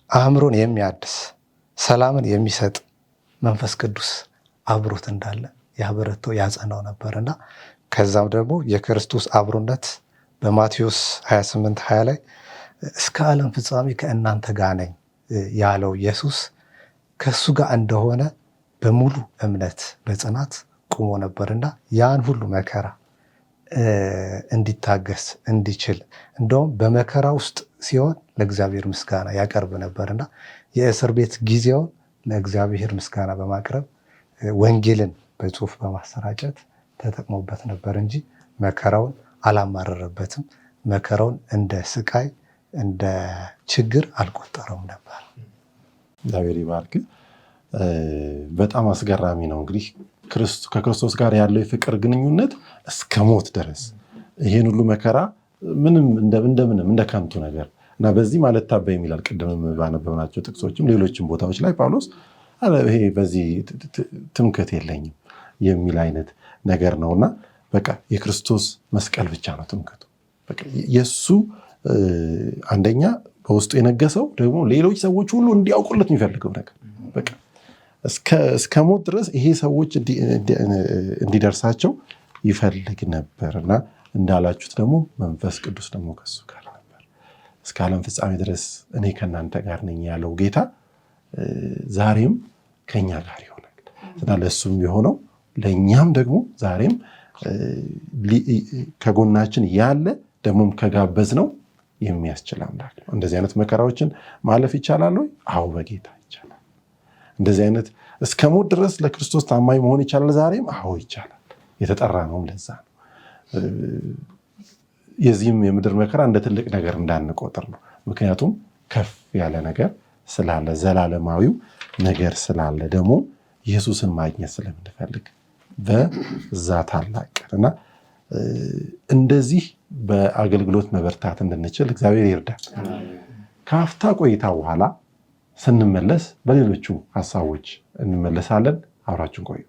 አእምሮን የሚያድስ ሰላምን የሚሰጥ መንፈስ ቅዱስ አብሮት እንዳለ ያበረታው ያጸናው ነበር እና ከዛም ደግሞ የክርስቶስ አብሮነት በማቴዎስ 28:20 ላይ እስከ ዓለም ፍጻሜ ከእናንተ ጋር ነኝ ያለው ኢየሱስ ከእሱ ጋር እንደሆነ በሙሉ እምነት በጽናት ቆሞ ነበርና ያን ሁሉ መከራ እንዲታገስ እንዲችል እንደውም በመከራ ውስጥ ሲሆን ለእግዚአብሔር ምስጋና ያቀርብ ነበርና የእስር ቤት ጊዜውን ለእግዚአብሔር ምስጋና በማቅረብ ወንጌልን በጽሁፍ በማሰራጨት ተጠቅሞበት ነበር እንጂ መከራውን አላማረረበትም። መከራውን እንደ ስቃይ እንደ ችግር አልቆጠረውም ነበር። እግዚአብሔር ይባርክ። በጣም አስገራሚ ነው። እንግዲህ ከክርስቶስ ጋር ያለው የፍቅር ግንኙነት እስከ ሞት ድረስ ይሄን ሁሉ መከራ ምንም እንደ ከንቱ ነገር እና በዚህ ማለት ታበይ የሚላል ቅድም ባነበብናቸው ጥቅሶችም ሌሎችም ቦታዎች ላይ ጳውሎስ ይሄ በዚህ ትምክህት የለኝም የሚል አይነት ነገር ነውና በቃ የክርስቶስ መስቀል ብቻ ነው ትምክህቱ። በቃ የሱ አንደኛ በውስጡ የነገሰው ደግሞ ሌሎች ሰዎች ሁሉ እንዲያውቁለት የሚፈልገው ነገር በቃ እስከ ሞት ድረስ ይሄ ሰዎች እንዲደርሳቸው ይፈልግ ነበርና እንዳላችሁት ደግሞ መንፈስ ቅዱስ ደግሞ ከሱ ጋር ነበር። እስከ ዓለም ፍጻሜ ድረስ እኔ ከእናንተ ጋር ነኝ ያለው ጌታ ዛሬም ከኛ ጋር ይሆናል እና ለሱም የሆነው ለእኛም ደግሞ ዛሬም ከጎናችን ያለ ደግሞም ከጋበዝ ነው የሚያስችል አምላክ ነው። እንደዚህ አይነት መከራዎችን ማለፍ ይቻላል ወይ? አዎ በጌታ ይቻላል። እንደዚህ አይነት እስከ ሞት ድረስ ለክርስቶስ ታማኝ መሆን ይቻላል ዛሬም? አዎ ይቻላል። የተጠራ ነውም ለዛ ነው። የዚህም የምድር መከራ እንደ ትልቅ ነገር እንዳንቆጥር ነው። ምክንያቱም ከፍ ያለ ነገር ስላለ ዘላለማዊው ነገር ስላለ ደግሞ ኢየሱስን ማግኘት ስለምንፈልግ በዛ ታላቅ እና እንደዚህ በአገልግሎት መበርታት እንድንችል እግዚአብሔር ይርዳል። ከአፍታ ቆይታ በኋላ ስንመለስ በሌሎቹ ሀሳቦች እንመለሳለን። አብራችን ቆዩ።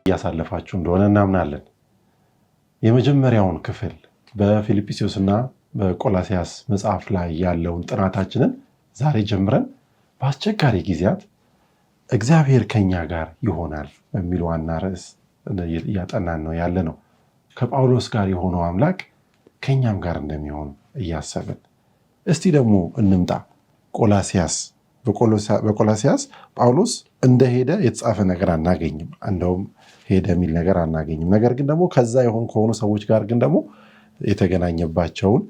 እያሳለፋችሁ እንደሆነ እናምናለን። የመጀመሪያውን ክፍል በፊልጵስዩስ እና በቆላሲያስ መጽሐፍ ላይ ያለውን ጥናታችንን ዛሬ ጀምረን በአስቸጋሪ ጊዜያት እግዚአብሔር ከኛ ጋር ይሆናል በሚል ዋና ርዕስ እያጠናን ነው ያለ ነው። ከጳውሎስ ጋር የሆነው አምላክ ከኛም ጋር እንደሚሆን እያሰብን እስቲ ደግሞ እንምጣ። በቆላሲያስ ጳውሎስ እንደሄደ የተጻፈ ነገር አናገኝም። እንደውም ሄደ የሚል ነገር አናገኝም። ነገር ግን ደግሞ ከዛ ከሆኑ ሰዎች ጋር ግን ደግሞ የተገናኘባቸውን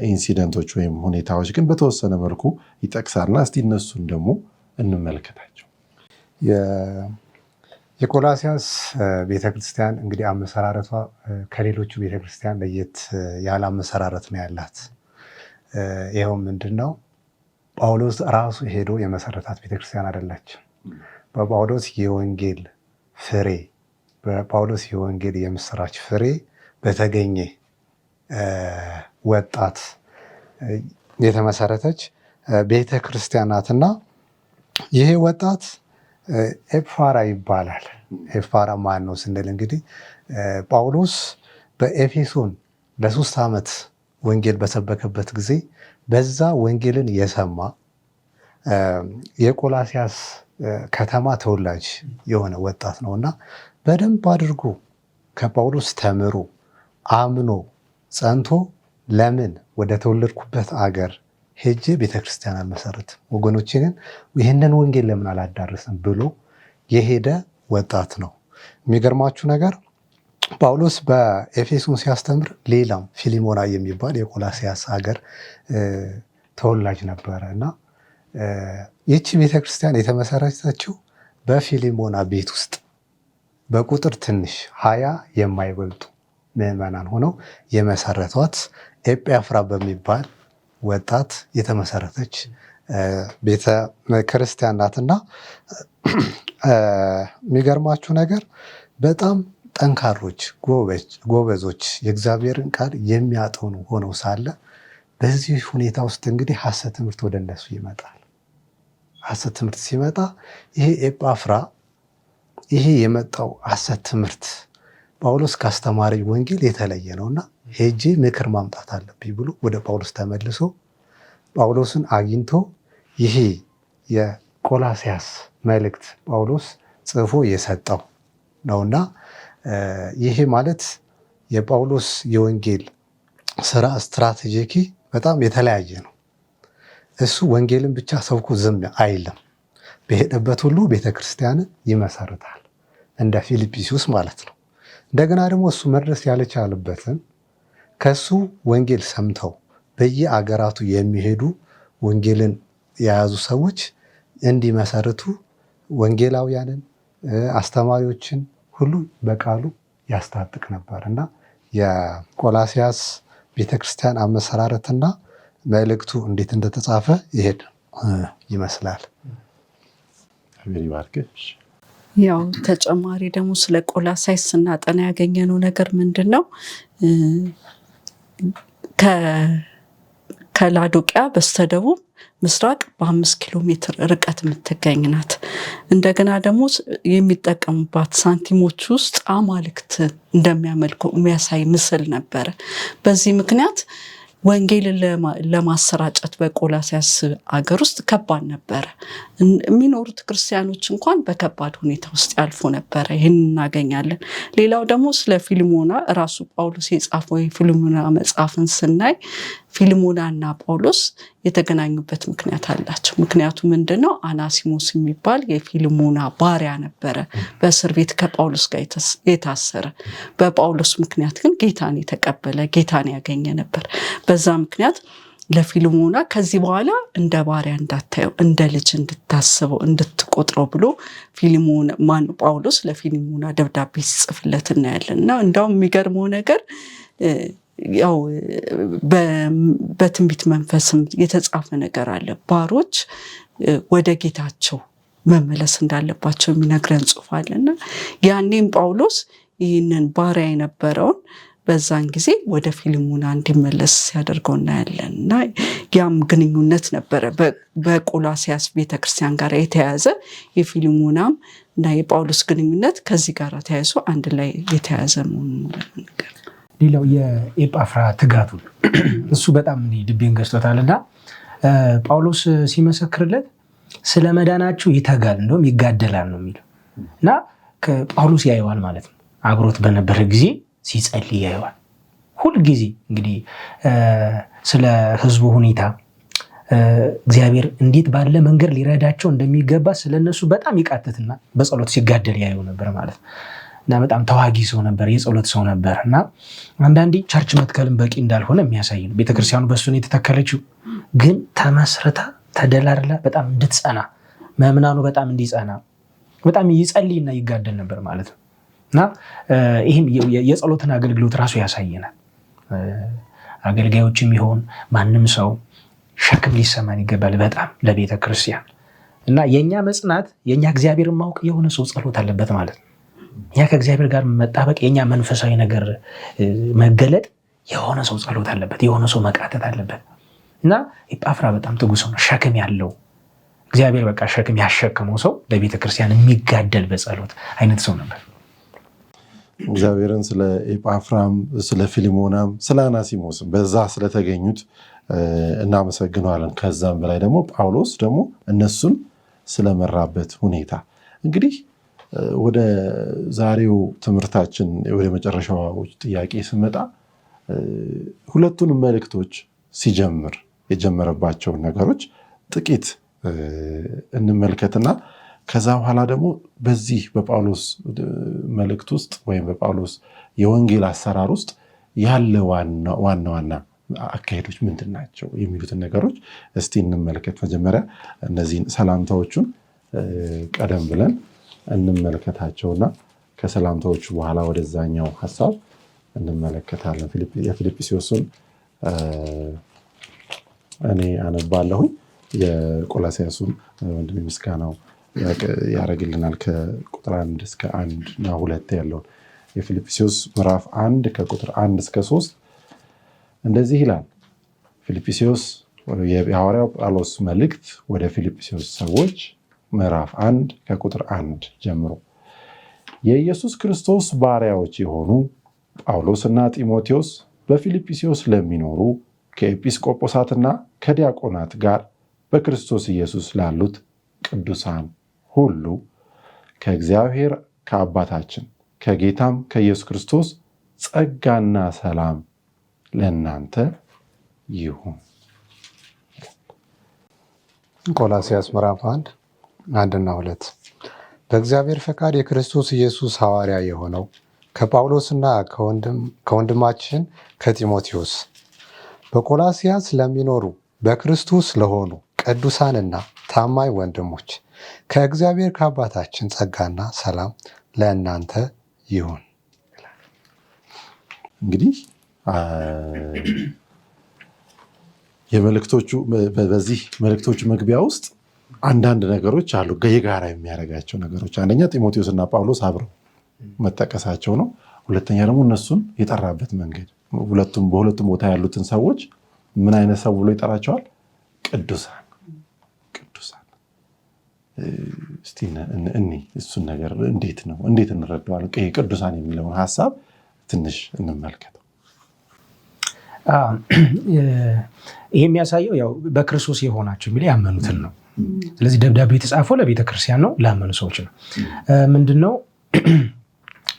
ኢንሲደንቶች ወይም ሁኔታዎች ግን በተወሰነ መልኩ ይጠቅሳልና እስቲ እነሱን ደግሞ እንመልከታቸው። የቆላሲያስ ቤተክርስቲያን እንግዲህ አመሰራረቷ ከሌሎቹ ቤተክርስቲያን ለየት ያለ አመሰራረት ነው ያላት። ይኸው ምንድን ነው? ጳውሎስ ራሱ ሄዶ የመሰረታት ቤተክርስቲያን አይደለችም። በጳውሎስ የወንጌል ፍሬ በጳውሎስ የወንጌል የምስራች ፍሬ በተገኘ ወጣት የተመሰረተች ቤተክርስቲያን ናትና ይሄ ወጣት ኤጳፍራ ይባላል። ኤጳፍራ ማን ነው ስንል እንግዲህ ጳውሎስ በኤፌሶን ለ3 ዓመት ወንጌል በሰበከበት ጊዜ በዛ ወንጌልን የሰማ የቆላሲያስ ከተማ ተወላጅ የሆነ ወጣት ነውና በደንብ አድርጎ ከጳውሎስ ተምሮ አምኖ ጸንቶ ለምን ወደ ተወለድኩበት አገር ሄጄ ቤተክርስቲያን አልመሰረትም፣ ወገኖቼን ይህንን ወንጌል ለምን አላዳርስም ብሎ የሄደ ወጣት ነው። የሚገርማችሁ ነገር ጳውሎስ በኤፌሶን ሲያስተምር ሌላም ፊሊሞና የሚባል የቆላሲያስ ሀገር ተወላጅ ነበረ እና ይቺ ቤተክርስቲያን የተመሰረተችው በፊሊሞና ቤት ውስጥ በቁጥር ትንሽ 20 የማይበልጡ ምዕመናን ሆነው የመሰረቷት ኤጳፍራ በሚባል ወጣት የተመሰረተች ቤተ ክርስቲያን ናትና የሚገርማችሁ ነገር በጣም ጠንካሮች ጎበዞች የእግዚአብሔርን ቃል የሚያጠኑ ሆነው ሳለ በዚህ ሁኔታ ውስጥ እንግዲህ ሐሰት ትምህርት ወደ እነሱ ይመጣል። ሐሰት ትምህርት ሲመጣ ይሄ ኤጳፍራ ይሄ የመጣው ሐሰት ትምህርት ጳውሎስ ካስተማሪ ወንጌል የተለየ ነውና ሄጄ ምክር ማምጣት አለብኝ ብሎ ወደ ጳውሎስ ተመልሶ ጳውሎስን አግኝቶ ይሄ የቆላሲያስ መልእክት ጳውሎስ ጽፎ የሰጠው ነውና ይሄ ማለት የጳውሎስ የወንጌል ስራ ስትራቴጂክ በጣም የተለያየ ነው። እሱ ወንጌልን ብቻ ሰብኮ ዝም አይልም። በሄደበት ሁሉ ቤተክርስቲያንን ይመሰርታል፣ እንደ ፊልጵስዩስ ማለት ነው። እንደገና ደግሞ እሱ መድረስ ያልቻለበትን ከሱ ወንጌል ሰምተው በየአገራቱ የሚሄዱ ወንጌልን የያዙ ሰዎች እንዲመሰርቱ ወንጌላውያንን አስተማሪዎችን ሁሉ በቃሉ ያስታጥቅ ነበር እና የቆላሲያስ ቤተክርስቲያን አመሰራረትና መልእክቱ እንዴት እንደተጻፈ ይሄድ ይመስላል። ያው ተጨማሪ ደግሞ ስለ ቆላሳይስ ስናጠና ያገኘነው ነገር ምንድን ነው? ከላዶቂያ በስተደቡብ ምስራቅ በ5 ኪሎ ሜትር ርቀት የምትገኝ ናት። እንደገና ደግሞ የሚጠቀሙባት ሳንቲሞች ውስጥ አማልክት እንደሚያመልኩ የሚያሳይ ምስል ነበረ። በዚህ ምክንያት ወንጌልን ለማሰራጨት በቆላሲያስ አገር ውስጥ ከባድ ነበረ። የሚኖሩት ክርስቲያኖች እንኳን በከባድ ሁኔታ ውስጥ ያልፉ ነበረ። ይህን እናገኛለን። ሌላው ደግሞ ስለ ፊልሞና ራሱ ጳውሎስ የጻፈው የፊልሞና መጽሐፍን ስናይ ፊልሞና እና ጳውሎስ የተገናኙበት ምክንያት አላቸው። ምክንያቱ ምንድነው? አናሲሞስ የሚባል የፊልሞና ባሪያ ነበረ፣ በእስር ቤት ከጳውሎስ ጋር የታሰረ። በጳውሎስ ምክንያት ግን ጌታን የተቀበለ ጌታን ያገኘ ነበር። በዛ ምክንያት ለፊልሞና ከዚህ በኋላ እንደ ባሪያ እንዳታየው፣ እንደ ልጅ እንድታስበው እንድትቆጥረው ብሎ ጳውሎስ ለፊልሞና ደብዳቤ ሲጽፍለት እናያለን። እና እንዳውም የሚገርመው ነገር ያው በትንቢት መንፈስም የተጻፈ ነገር አለ። ባሮች ወደ ጌታቸው መመለስ እንዳለባቸው የሚነግረን ጽሑፍ አለና ያኔም ጳውሎስ ይህንን ባሪያ የነበረውን በዛን ጊዜ ወደ ፊልሞና እንዲመለስ ሲያደርገው እናያለን። እና ያም ግንኙነት ነበረ በቆላሲያስ ቤተክርስቲያን ጋር የተያያዘ የፊልሞናም እና የጳውሎስ ግንኙነት ከዚህ ጋር ተያይዞ አንድ ላይ የተያያዘ መሆኑን ነገር። ሌላው የኤጳፍራ ትጋቱ እሱ በጣም ልቤን ገዝቶታልና ጳውሎስ ሲመሰክርለት ስለ መዳናችሁ ይተጋል፣ እንደውም ይጋደላል ነው የሚለው። እና ጳውሎስ ያየዋል ማለት ነው። አብሮት በነበረ ጊዜ ሲጸልይ ያየዋል። ሁልጊዜ እንግዲህ ስለ ሕዝቡ ሁኔታ እግዚአብሔር እንዴት ባለ መንገድ ሊረዳቸው እንደሚገባ ስለነሱ በጣም ይቃተትና በጸሎት ሲጋደል ያየው ነበር ማለት ነው። እና በጣም ተዋጊ ሰው ነበር፣ የጸሎት ሰው ነበር። እና አንዳንዴ ቸርች መትከልም በቂ እንዳልሆነ የሚያሳይ ነው። ቤተክርስቲያኑ በእሱ ነው የተተከለችው፣ ግን ተመስርታ ተደላርላ በጣም እንድትጸና መምናኑ በጣም እንዲጸና በጣም ይጸልይና ይጋደል ነበር ማለት ነው። እና ይህም የጸሎትን አገልግሎት ራሱ ያሳየናል። አገልጋዮችም ይሆን ማንም ሰው ሸክም ሊሰማን ይገባል በጣም ለቤተ ክርስቲያን። እና የእኛ መጽናት የእኛ እግዚአብሔርን ማወቅ የሆነ ሰው ጸሎት አለበት ማለት ነው። እኛ ከእግዚአብሔር ጋር መጣበቅ የእኛ መንፈሳዊ ነገር መገለጥ የሆነ ሰው ጸሎት አለበት፣ የሆነ ሰው መቃተት አለበት። እና ኤጳፍራ በጣም ትጉ ሰው ነው፣ ሸክም ያለው እግዚአብሔር በቃ ሸክም ያሸከመው ሰው ለቤተ ክርስቲያን የሚጋደል በጸሎት አይነት ሰው ነበር። እግዚአብሔርን ስለ ኤጳፍራም ስለ ፊልሞናም ስለ አናሲሞስም በዛ ስለተገኙት እናመሰግነዋለን። ከዛም በላይ ደግሞ ጳውሎስ ደግሞ እነሱን ስለመራበት ሁኔታ እንግዲህ ወደ ዛሬው ትምህርታችን ወደ መጨረሻው ጥያቄ ስመጣ ሁለቱንም መልእክቶች ሲጀምር የጀመረባቸውን ነገሮች ጥቂት እንመልከትና ከዛ በኋላ ደግሞ በዚህ በጳውሎስ መልእክት ውስጥ ወይም በጳውሎስ የወንጌል አሰራር ውስጥ ያለ ዋና ዋና አካሄዶች ምንድን ናቸው የሚሉትን ነገሮች እስቲ እንመልከት። መጀመሪያ እነዚህን ሰላምታዎቹን ቀደም ብለን እንመልከታቸውና ከሰላምታዎቹ በኋላ ወደዛኛው ሀሳብ እንመለከታለን። የፊልጵስዩስን እኔ አነባለሁኝ፣ የቆላስይሱን ወንድሜ ምስጋናው ያደርግልናል። ከቁጥር 1 እስከ 1 እና 2 ያለውን የፊልጵስዩስ ምዕራፍ 1 ከቁጥር 1 እስከ 3 እንደዚህ ይላል። ፊልጵስዩስ የሐዋርያው ጳውሎስ መልእክት ወደ ፊልጵስዩስ ሰዎች ምዕራፍ 1 ከቁጥር 1 ጀምሮ። የኢየሱስ ክርስቶስ ባሪያዎች የሆኑ ጳውሎስና ጢሞቴዎስ በፊልጵስዩስ ለሚኖሩ ከኤጲስቆጶሳትና ከዲያቆናት ጋር በክርስቶስ ኢየሱስ ላሉት ቅዱሳን ሁሉ ከእግዚአብሔር ከአባታችን ከጌታም ከኢየሱስ ክርስቶስ ጸጋና ሰላም ለእናንተ ይሁን። ቆላስይስ ምዕራፍ 1 እና 2 በእግዚአብሔር ፈቃድ የክርስቶስ ኢየሱስ ሐዋርያ የሆነው ከጳውሎስና ከወንድማችን ከጢሞቴዎስ በቆላስይስ ለሚኖሩ በክርስቶስ ለሆኑ ቅዱሳንና ታማኝ ወንድሞች ከእግዚአብሔር ከአባታችን ጸጋና ሰላም ለእናንተ ይሁን። እንግዲህ በዚህ መልእክቶቹ መግቢያ ውስጥ አንዳንድ ነገሮች አሉ የጋራ የሚያደርጋቸው ነገሮች። አንደኛ ጢሞቴዎስና ጳውሎስ አብረው መጠቀሳቸው ነው። ሁለተኛ ደግሞ እነሱን የጠራበት መንገድ፣ በሁለቱም ቦታ ያሉትን ሰዎች ምን አይነት ሰው ብሎ ይጠራቸዋል? ቅዱሳን። እስቲ እሱን ነገር እንዴት እንረዳዋለን? ቅዱሳን የሚለውን ሀሳብ ትንሽ እንመልከተው። ይህ የሚያሳየው ያው በክርስቶስ የሆናቸው የሚለው ያመኑትን ነው። ስለዚህ ደብዳቤ የተጻፈው ለቤተ ክርስቲያን ነው፣ ላመኑ ሰዎች ነው። ምንድነው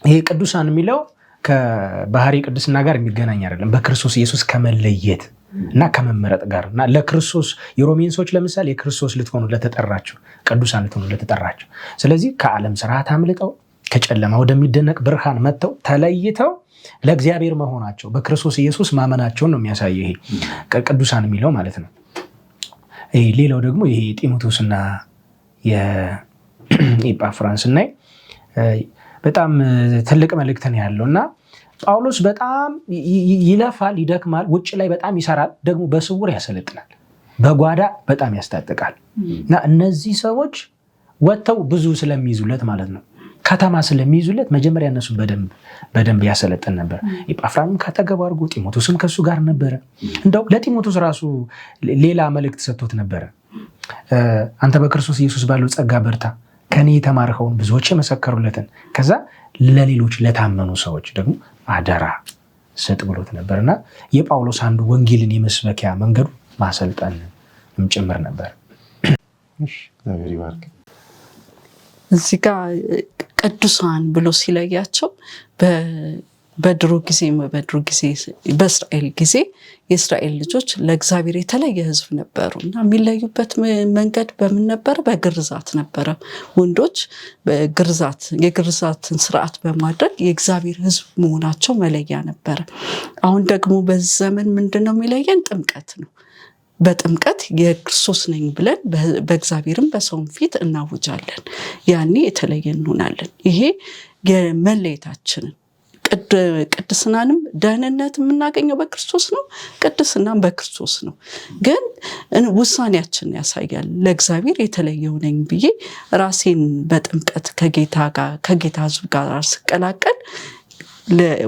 ይሄ ቅዱሳን የሚለው ከባህሪ ቅድስና ጋር የሚገናኝ አይደለም። በክርስቶስ ኢየሱስ ከመለየት እና ከመመረጥ ጋር እና ለክርስቶስ የሮሜን ሰዎች ለምሳሌ የክርስቶስ ልትሆኑ ለተጠራችሁ ቅዱሳን ልትሆኑ ለተጠራችሁ፣ ስለዚህ ከዓለም ስርዓት አምልጠው ከጨለማ ወደሚደነቅ ብርሃን መጥተው ተለይተው ለእግዚአብሔር መሆናቸው በክርስቶስ ኢየሱስ ማመናቸውን ነው የሚያሳየው ይሄ ቅዱሳን የሚለው ማለት ነው። ሌላው ደግሞ ይሄ ጢሞቴዎስና የኤጳፍራን ስናይ በጣም በጣም መልእክት ነው ያለው እና ጳውሎስ በጣም ይለፋል፣ ይደክማል፣ ውጭ ላይ በጣም ይሰራል፣ ደግሞ በስውር ያሰለጥናል፣ በጓዳ በጣም ያስታጥቃል። እና እነዚህ ሰዎች ወጥተው ብዙ ስለሚይዙለት ማለት ነው ከተማ ስለሚይዙለት መጀመሪያ እነሱ በደንብ ያሰለጥን ነበር። ኤጳፍራንም ካጠገቡ አድርጎ ጢሞቴዎስም ከሱ ጋር ነበረ። እንደው ለጢሞቴዎስ ራሱ ሌላ መልእክት ሰጥቶት ነበረ። አንተ በክርስቶስ ኢየሱስ ባለው ጸጋ በርታ፣ ከኔ የተማርከውን ብዙዎች የመሰከሩለትን ከዛ ለሌሎች ለታመኑ ሰዎች ደግሞ አደራ ሰጥ ብሎት ነበርና የጳውሎስ አንዱ ወንጌልን የመስበኪያ መንገዱ ማሰልጠንም ጭምር ነበር። እግዚአብሔር ይባርክ። እዚህ ጋር ቅዱሳን ብሎ ሲለያቸው በድሮ ጊዜ በእስራኤል ጊዜ የእስራኤል ልጆች ለእግዚአብሔር የተለየ ሕዝብ ነበሩ እና የሚለዩበት መንገድ በምን ነበረ? በግርዛት ነበረ። ወንዶች የግርዛትን ስርዓት በማድረግ የእግዚአብሔር ሕዝብ መሆናቸው መለያ ነበረ። አሁን ደግሞ በዚህ ዘመን ምንድነው የሚለየን? ጥምቀት ነው። በጥምቀት የክርስቶስ ነኝ ብለን በእግዚአብሔርም በሰውም ፊት እናውጃለን። ያኔ የተለየ እንሆናለን። ይሄ የመለየታችንን ቅድስናንም ደህንነት የምናገኘው በክርስቶስ ነው። ቅድስናም በክርስቶስ ነው። ግን ውሳኔያችን ያሳያል። ለእግዚአብሔር የተለየው ነኝ ብዬ ራሴን በጥምቀት ከጌታ ሕዝብ ጋር ስቀላቀል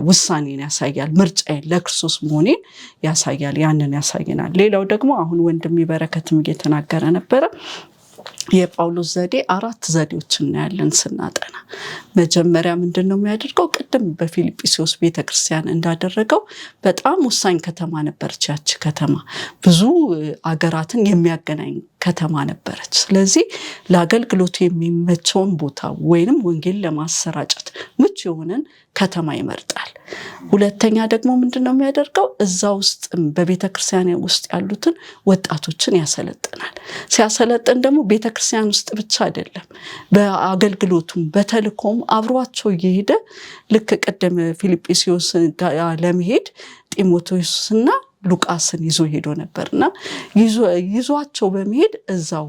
ውሳኔን ያሳያል። ምርጫዬን ለክርስቶስ መሆኔን ያሳያል። ያንን ያሳየናል። ሌላው ደግሞ አሁን ወንድሜ በረከትም እየተናገረ ነበረ። የጳውሎስ ዘዴ 4 ዘዴዎች እናያለን ስናጠና። መጀመሪያ ምንድን ነው የሚያደርገው? ቅድም በፊልጵስዩስ ቤተክርስቲያን እንዳደረገው በጣም ወሳኝ ከተማ ነበረች። ያቺ ከተማ ብዙ አገራትን የሚያገናኝ ከተማ ነበረች። ስለዚህ ለአገልግሎቱ የሚመቸውን ቦታ ወይንም ወንጌል ለማሰራጨት ምቹ የሆነን ከተማ ይመርጣል። ሁለተኛ ደግሞ ምንድን ነው የሚያደርገው? እዛ ውስጥ በቤተክርስቲያን ውስጥ ያሉትን ወጣቶችን ያሰለጥናል። ሲያሰለጥን ደግሞ ቤተክርስቲያን ውስጥ ብቻ አይደለም፣ በአገልግሎቱም በተልኮም አብሯቸው እየሄደ ልክ ቅድም ፊልጵስዩስ ለመሄድ ጢሞቴዎስና ሉቃስን ይዞ ሄዶ ነበርና ይዟቸው በመሄድ እዛው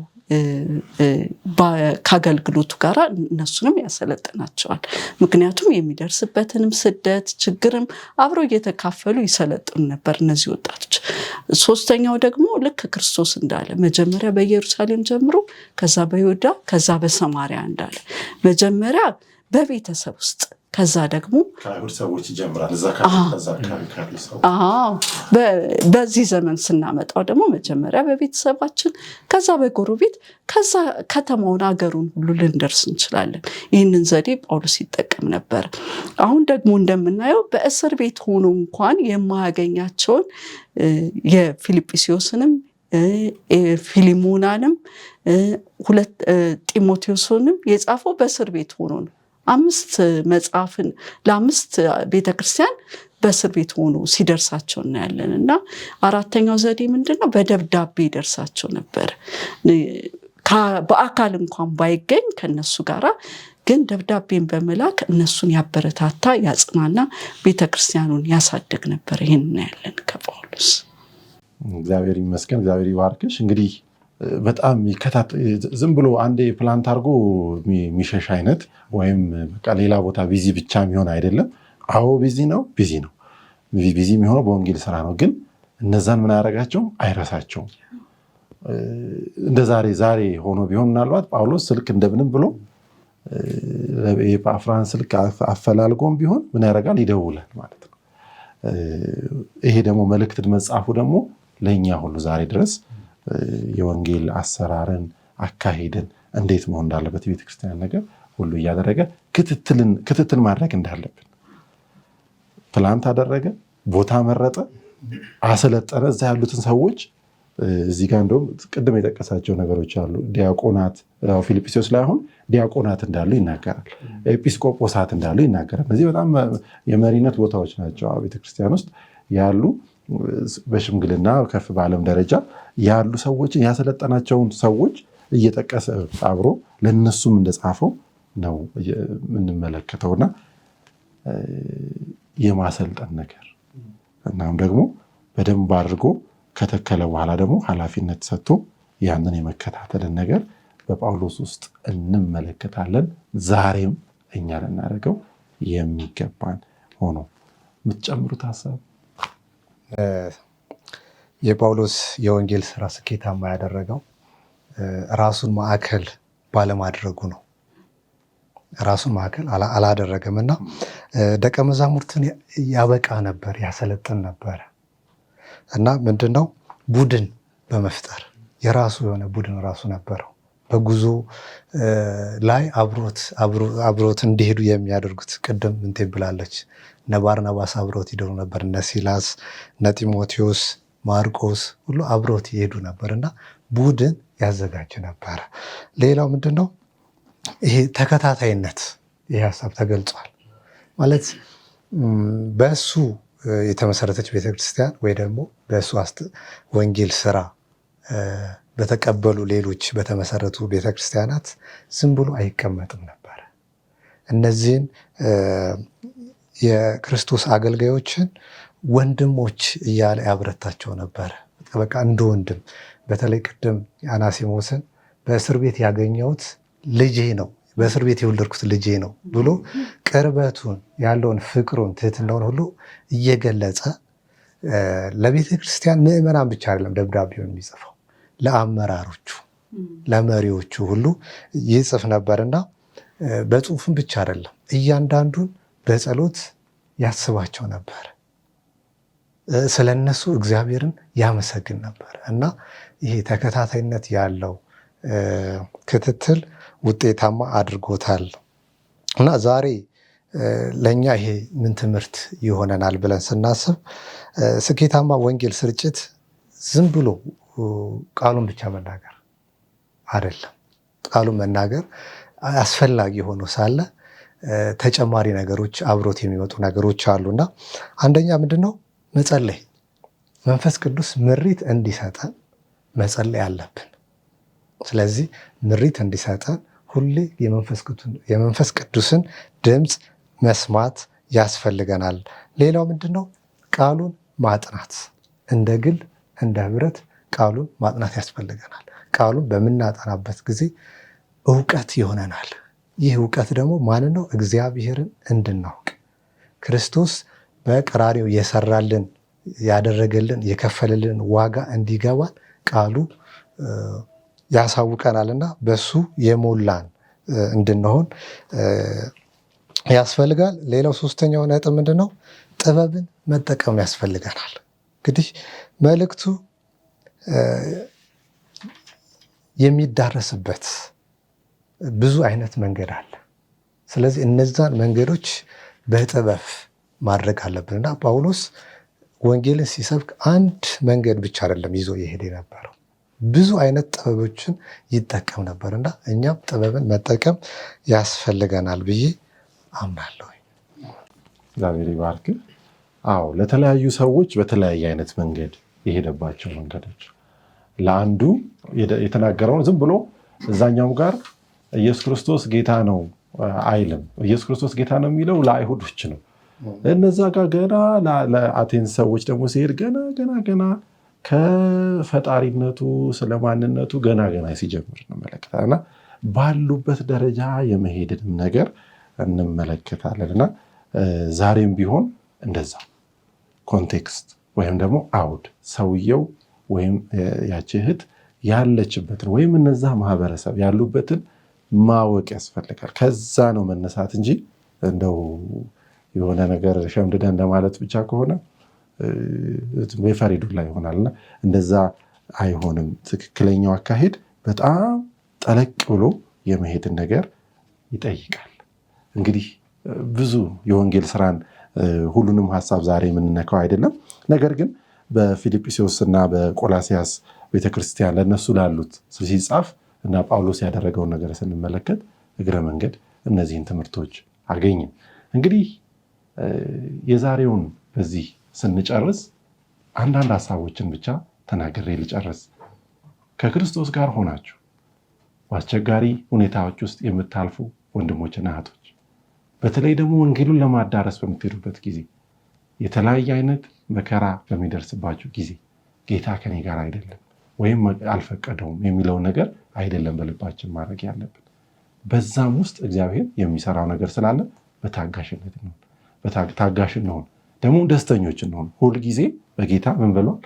ከአገልግሎቱ ጋር እነሱንም ያሰለጥናቸዋል። ምክንያቱም የሚደርስበትንም ስደት ችግርም አብረው እየተካፈሉ ይሰለጥኑ ነበር እነዚህ ወጣቶች። ሶስተኛው ደግሞ ልክ ክርስቶስ እንዳለ መጀመሪያ በኢየሩሳሌም ጀምሮ ከዛ በይሁዳ ከዛ በሰማሪያ እንዳለ መጀመሪያ በቤተሰብ ውስጥ ከዛ ደግሞ ከአይሁድ ሰዎች ይጀምራል። በዚህ ዘመን ስናመጣው ደግሞ መጀመሪያ በቤተሰባችን ከዛ በጎረቤት ከዛ ከተማውን አገሩን ሁሉ ልንደርስ እንችላለን። ይህንን ዘዴ ጳውሎስ ይጠቀም ነበር። አሁን ደግሞ እንደምናየው በእስር ቤት ሆኖ እንኳን የማያገኛቸውን የፊልጵስዩስንም ፊሊሞናንም ጢሞቴዎስንም የጻፈው በእስር ቤት ሆኖ ነው። 5 መጽሐፍን ለ5 ቤተክርስቲያን በእስር ቤት ሆኖ ሲደርሳቸው እናያለን። እና አራተኛው ዘዴ ምንድነው? በደብዳቤ ይደርሳቸው ነበር። በአካል እንኳን ባይገኝ ከነሱ ጋራ ግን ደብዳቤን በመላክ እነሱን ያበረታታ ያጽናና ቤተክርስቲያኑን ያሳድግ ነበር። ይሄን እናያለን ከጳውሎስ። እግዚአብሔር ይመስገን። እግዚአብሔር ይባርክሽ። እንግዲህ በጣም ዝም ብሎ አንዴ ፕላንት አድርጎ የሚሸሽ አይነት ወይም በቃ ሌላ ቦታ ቢዚ ብቻ የሚሆን አይደለም። አዎ ቢዚ ነው። ቢዚ የሚሆነው በወንጌል ስራ ነው። ግን እነዛን ምን አያደርጋቸውም? አይረሳቸውም። እንደ ዛሬ ሆኖ ቢሆን ምናልባት ጳውሎስ ስልክ እንደምንም ብሎ የጳፍራን ስልክ አፈላልጎም ቢሆን ምን ያደርጋል? ይደውላል ማለት ነው። ይሄ ደግሞ መልእክት መጻፉ ደግሞ ለእኛ ሁሉ ዛሬ ድረስ የወንጌል አሰራርን አካሄድን እንዴት መሆን እንዳለበት የቤተክርስቲያን ነገር ሁሉ እያደረገ ክትትል ማድረግ እንዳለብን ፕላንት አደረገ፣ ቦታ መረጠ፣ አሰለጠነ። እዛ ያሉትን ሰዎች እዚህ ጋር እንደውም ቅድም የጠቀሳቸው ነገሮች አሉ። ዲያቆናት ፊልጵስዩስ ላይ አሁን ዲያቆናት እንዳሉ ይናገራል። ኤጲስቆጶሳት እንዳሉ ይናገራል። እነዚህ በጣም የመሪነት ቦታዎች ናቸው ቤተክርስቲያን ውስጥ ያሉ። በሽምግልና ከፍ ባለም ደረጃ ያሉ ሰዎችን ያሰለጠናቸውን ሰዎች እየጠቀሰ አብሮ ለነሱም እንደጻፈው ነው የምንመለከተውና የማሰልጠን ነገር እናም ደግሞ በደንብ አድርጎ ከተከለ በኋላ ደግሞ ኃላፊነት ሰጥቶ ያንን የመከታተልን ነገር በጳውሎስ ውስጥ እንመለከታለን። ዛሬም እኛ ልናደርገው የሚገባን ሆኖ የምትጨምሩት ሀሳብ? የጳውሎስ የወንጌል ስራ ስኬታማ ያደረገው ራሱን ማዕከል ባለማድረጉ ነው። ራሱን ማዕከል አላደረገም እና ደቀ መዛሙርትን ያበቃ ነበር፣ ያሰለጥን ነበረ እና ምንድነው ቡድን በመፍጠር የራሱ የሆነ ቡድን ራሱ ነበረው። በጉዞ ላይ አብሮት እንዲሄዱ የሚያደርጉት ቅድም እንትን ብላለች። እነ ባርናባስ አብሮት ይደሩ ነበር። እነ ሲላስ፣ እነ ጢሞቴዎስ፣ ማርቆስ ሁሉ አብሮት ይሄዱ ነበር እና ቡድን ያዘጋጅ ነበረ። ሌላው ምንድነው ይሄ ተከታታይነት፣ ይሄ ሀሳብ ተገልጿል ማለት በእሱ የተመሰረተች ቤተክርስቲያን ወይ ደግሞ በእሱ ወንጌል ስራ በተቀበሉ ሌሎች በተመሰረቱ ቤተክርስቲያናት ዝም ብሎ አይቀመጥም ነበረ። እነዚህን የክርስቶስ አገልጋዮችን ወንድሞች እያለ ያብረታቸው ነበረ። በቃ እንደ ወንድም። በተለይ ቅድም አናሲሞስን በእስር ቤት ያገኘሁት ልጄ ነው፣ በእስር ቤት የወለድኩት ልጄ ነው ብሎ ቅርበቱን ያለውን ፍቅሩን ትህትናውን ሁሉ እየገለጸ ለቤተ ክርስቲያን ምዕመናን ብቻ አይደለም ደብዳቤውን የሚጽፈው ለአመራሮቹ ለመሪዎቹ ሁሉ ይጽፍ ነበርና በጽሁፍም ብቻ አይደለም እያንዳንዱን በጸሎት ያስባቸው ነበር። ስለነሱ እግዚአብሔርን ያመሰግን ነበር እና ይሄ ተከታታይነት ያለው ክትትል ውጤታማ አድርጎታል። እና ዛሬ ለእኛ ይሄ ምን ትምህርት ይሆነናል ብለን ስናስብ ስኬታማ ወንጌል ስርጭት ዝም ብሎ ቃሉን ብቻ መናገር አይደለም። ቃሉን መናገር አስፈላጊ ሆኖ ሳለ ተጨማሪ ነገሮች አብሮት የሚመጡ ነገሮች አሉና አንደኛ ምንድነው? መጸለይ። መንፈስ ቅዱስ ምሪት እንዲሰጠን መጸለይ አለብን። ስለዚህ ምሪት እንዲሰጠን ሁሌ የመንፈስ ቅዱስን ድምፅ መስማት ያስፈልገናል። ሌላው ምንድነው? ቃሉን ማጥናት። እንደ ግል እንደ ህብረት ቃሉን ማጥናት ያስፈልገናል። ቃሉን በምናጠናበት ጊዜ እውቀት ይሆነናል። ይህ እውቀት ደግሞ ማን ነው? እግዚአብሔርን እንድናውቅ ክርስቶስ በቀራንዮ የሰራልን ያደረገልን የከፈለልን ዋጋ እንዲገባን ቃሉ ያሳውቀናልና በሱ የሞላን እንድንሆን ያስፈልጋል። ሌላው ሶስተኛው ነጥብ ምንድነው? ጥበብን መጠቀም ያስፈልገናል። እንግዲህ መልእክቱ የሚዳረስበት ብዙ አይነት መንገድ አለ። ስለዚህ እነዛን መንገዶች በጥበብ ማድረግ አለብንና ጳውሎስ ወንጌልን ሲሰብክ አንድ መንገድ ብቻ አይደለም ይዞ የሄደ የነበረው፣ ብዙ አይነት ጥበቦችን ይጠቀም ነበርና እኛም ጥበብን መጠቀም ያስፈልገናል ብዬ አምናለሁ። እግዚአብሔር ይባርክ። አዎ፣ ለተለያዩ ሰዎች በተለያየ አይነት መንገድ የሄደባቸው መንገዶች፣ ለአንዱ የተናገረውን ዝም ብሎ እዛኛው ጋር ኢየሱስ ክርስቶስ ጌታ ነው አይልም። ኢየሱስ ክርስቶስ ጌታ ነው የሚለው ለአይሁዶች ነው። እነዛ ጋር ገና ለአቴንስ ሰዎች ደግሞ ሲሄድ ገና ከፈጣሪነቱ ስለማንነቱ ገና ሲጀምር እንመለከታለን እና ባሉበት ደረጃ የመሄድንም ነገር እንመለከታለን እና ዛሬም ቢሆን እንደዛ ኮንቴክስት ወይም ደግሞ አውድ ሰውየው ወይም ያቺ እህት ያለችበትን ወይም እነዛ ማህበረሰብ ያሉበትን ማወቅ ያስፈልጋል። ከዛ ነው መነሳት እንጂ እንደው የሆነ ነገር ሸምድደ እንደማለት ብቻ ከሆነ በፈሪዱላ ይሆናልና እንደዛ አይሆንም። ትክክለኛው አካሄድ በጣም ጠለቅ ብሎ የመሄድን ነገር ይጠይቃል። እንግዲህ ብዙ የወንጌል ስራን ሁሉንም ሀሳብ ዛሬ የምንነካው አይደለም። ነገር ግን በፊልጵስዩስ እና በቆላሲያስ ቤተክርስቲያን ለነሱ ላሉት ሲጻፍ እና ጳውሎስ ያደረገውን ነገር ስንመለከት እግረ መንገድ እነዚህን ትምህርቶች አገኝን። እንግዲህ የዛሬውን በዚህ ስንጨርስ አንዳንድ ሀሳቦችን ብቻ ተናግሬ ልጨርስ። ከክርስቶስ ጋር ሆናችሁ በአስቸጋሪ ሁኔታዎች ውስጥ የምታልፉ ወንድሞችና እህቶች፣ በተለይ ደግሞ ወንጌሉን ለማዳረስ በምትሄዱበት ጊዜ የተለያየ አይነት መከራ በሚደርስባችሁ ጊዜ ጌታ ከኔ ጋር አይደለም ወይም አልፈቀደውም የሚለውን ነገር አይደለም በልባችን ማድረግ ያለብን። በዛም ውስጥ እግዚአብሔር የሚሰራው ነገር ስላለ በታጋሽነት ነው። ታጋሽ እንሆን፣ ደግሞ ደስተኞች እንሆን። ሁል ጊዜ በጌታ ምን ብሏል?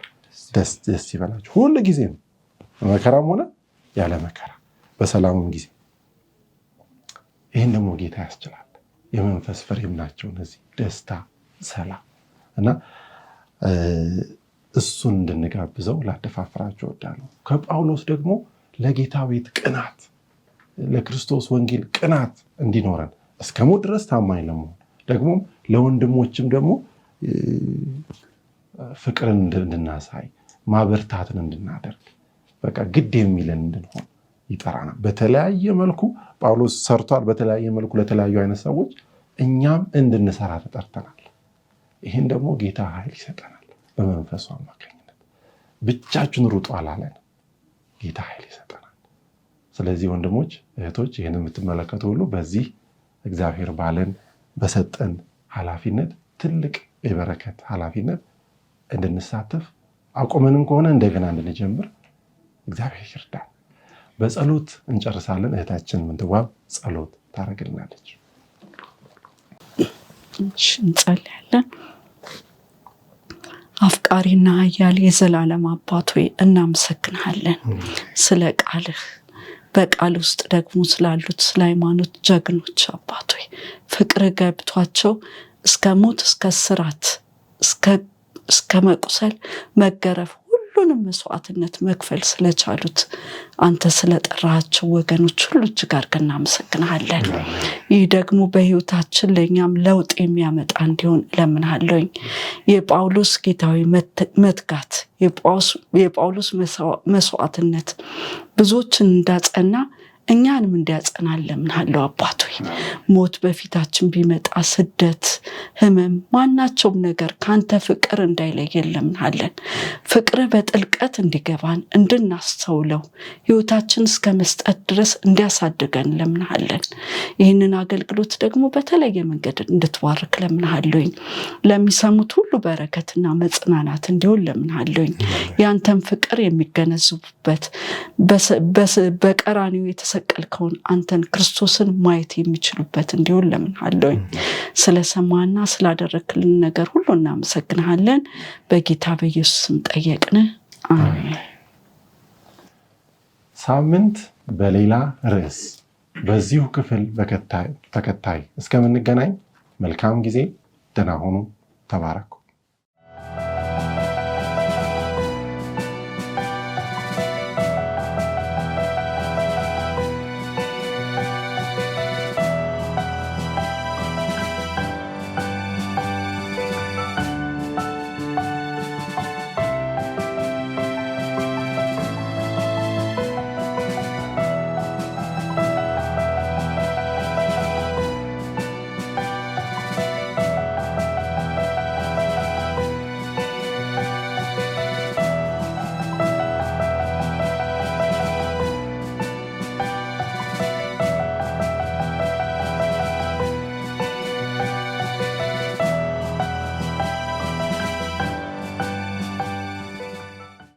ደስ ይበላችሁ። ሁል ጊዜ ነው፣ መከራም ሆነ ያለ መከራ፣ በሰላሙም ጊዜ። ይህን ደግሞ ጌታ ያስችላል። የመንፈስ ፍሬም ናቸው እነዚህ፣ ደስታ፣ ሰላም እና እሱን እንድንጋብዘው ላደፋፍራቸው እወዳለሁ። ከጳውሎስ ደግሞ ለጌታ ቤት ቅናት፣ ለክርስቶስ ወንጌል ቅናት እንዲኖረን እስከ ሞት ድረስ ታማኝ ለመሆን ደግሞ ለወንድሞችም ደግሞ ፍቅርን እንድናሳይ ማበርታትን እንድናደርግ በቃ ግድ የሚለን እንድንሆን ይጠራናል። በተለያየ መልኩ ጳውሎስ ሰርቷል። በተለያየ መልኩ ለተለያዩ አይነት ሰዎች እኛም እንድንሰራ ተጠርተናል። ይህን ደግሞ ጌታ ኃይል ይሰጠናል በመንፈሱ አማካኝነት። ብቻችሁን ሩጡ አላለን፣ ጌታ ኃይል ይሰጠናል። ስለዚህ ወንድሞች እህቶች፣ ይህን የምትመለከቱ ሁሉ በዚህ እግዚአብሔር ባለን በሰጠን ኃላፊነት ትልቅ የበረከት ኃላፊነት እንድንሳተፍ አቁመንም ከሆነ እንደገና እንድንጀምር እግዚአብሔር ይርዳል። በጸሎት እንጨርሳለን። እህታችን ምንትዋብ ጸሎት ታደርግልናለች። እንጸልያለን። አፍቃሪና ኃያል የዘላለም አባት ሆይ እናመሰግንሃለን ስለ ቃልህ፣ በቃል ውስጥ ደግሞ ስላሉት ስለ ሃይማኖት ጀግኖች አባት ሆይ ፍቅር ገብቷቸው እስከ ሞት፣ እስከ እስራት፣ እስከ መቁሰል፣ መገረፍ ሁሉንም መስዋዕትነት መክፈል ስለቻሉት አንተ ስለጠራሃቸው ወገኖች ሁሉ እጅግ አድርገን እናመሰግንሃለን። ይህ ደግሞ በሕይወታችን ለእኛም ለውጥ የሚያመጣ እንዲሆን እለምንሃለሁኝ። የጳውሎስ ጌታዊ መትጋት፣ የጳውሎስ መስዋዕትነት ብዙዎችን እንዳጸና እኛንም እንዲያጸናን እለምንሃለሁ አባት ሆይ። ሞት በፊታችን ቢመጣ፣ ስደት፣ ህመም፣ ማናቸውም ነገር ካንተ ፍቅር እንዳይለየን እለምንሃለን። ፍቅርህ በጥልቀት እንዲገባን እንድናስተውለው ህይወታችን እስከ መስጠት ድረስ እንዲያሳድገን እለምንሃለን። ይህንን አገልግሎት ደግሞ በተለየ መንገድ እንድትባርክ እለምንሃለሁኝ። ለሚሰሙት ሁሉ በረከትና መጽናናት እንዲሆን እለምንሃለሁኝ። ያንተን ፍቅር የሚገነዘቡበት በቀራንዮ የተሰቀልከውን አንተን ክርስቶስን ማየት የሚችሉበት እንዲሆን እለምንሃለሁኝ። ስለሰማና ስላደረክልን ነገር ሁሉ እናመሰግንሃለን። በጌታ በኢየሱስ ስም ጠየቅን፣ አሜን። ሳምንት በሌላ ርዕስ በዚሁ ክፍል ተከታይ እስከምንገናኝ መልካም ጊዜ፣ ደህና ሁኑ፣ ተባረኩ።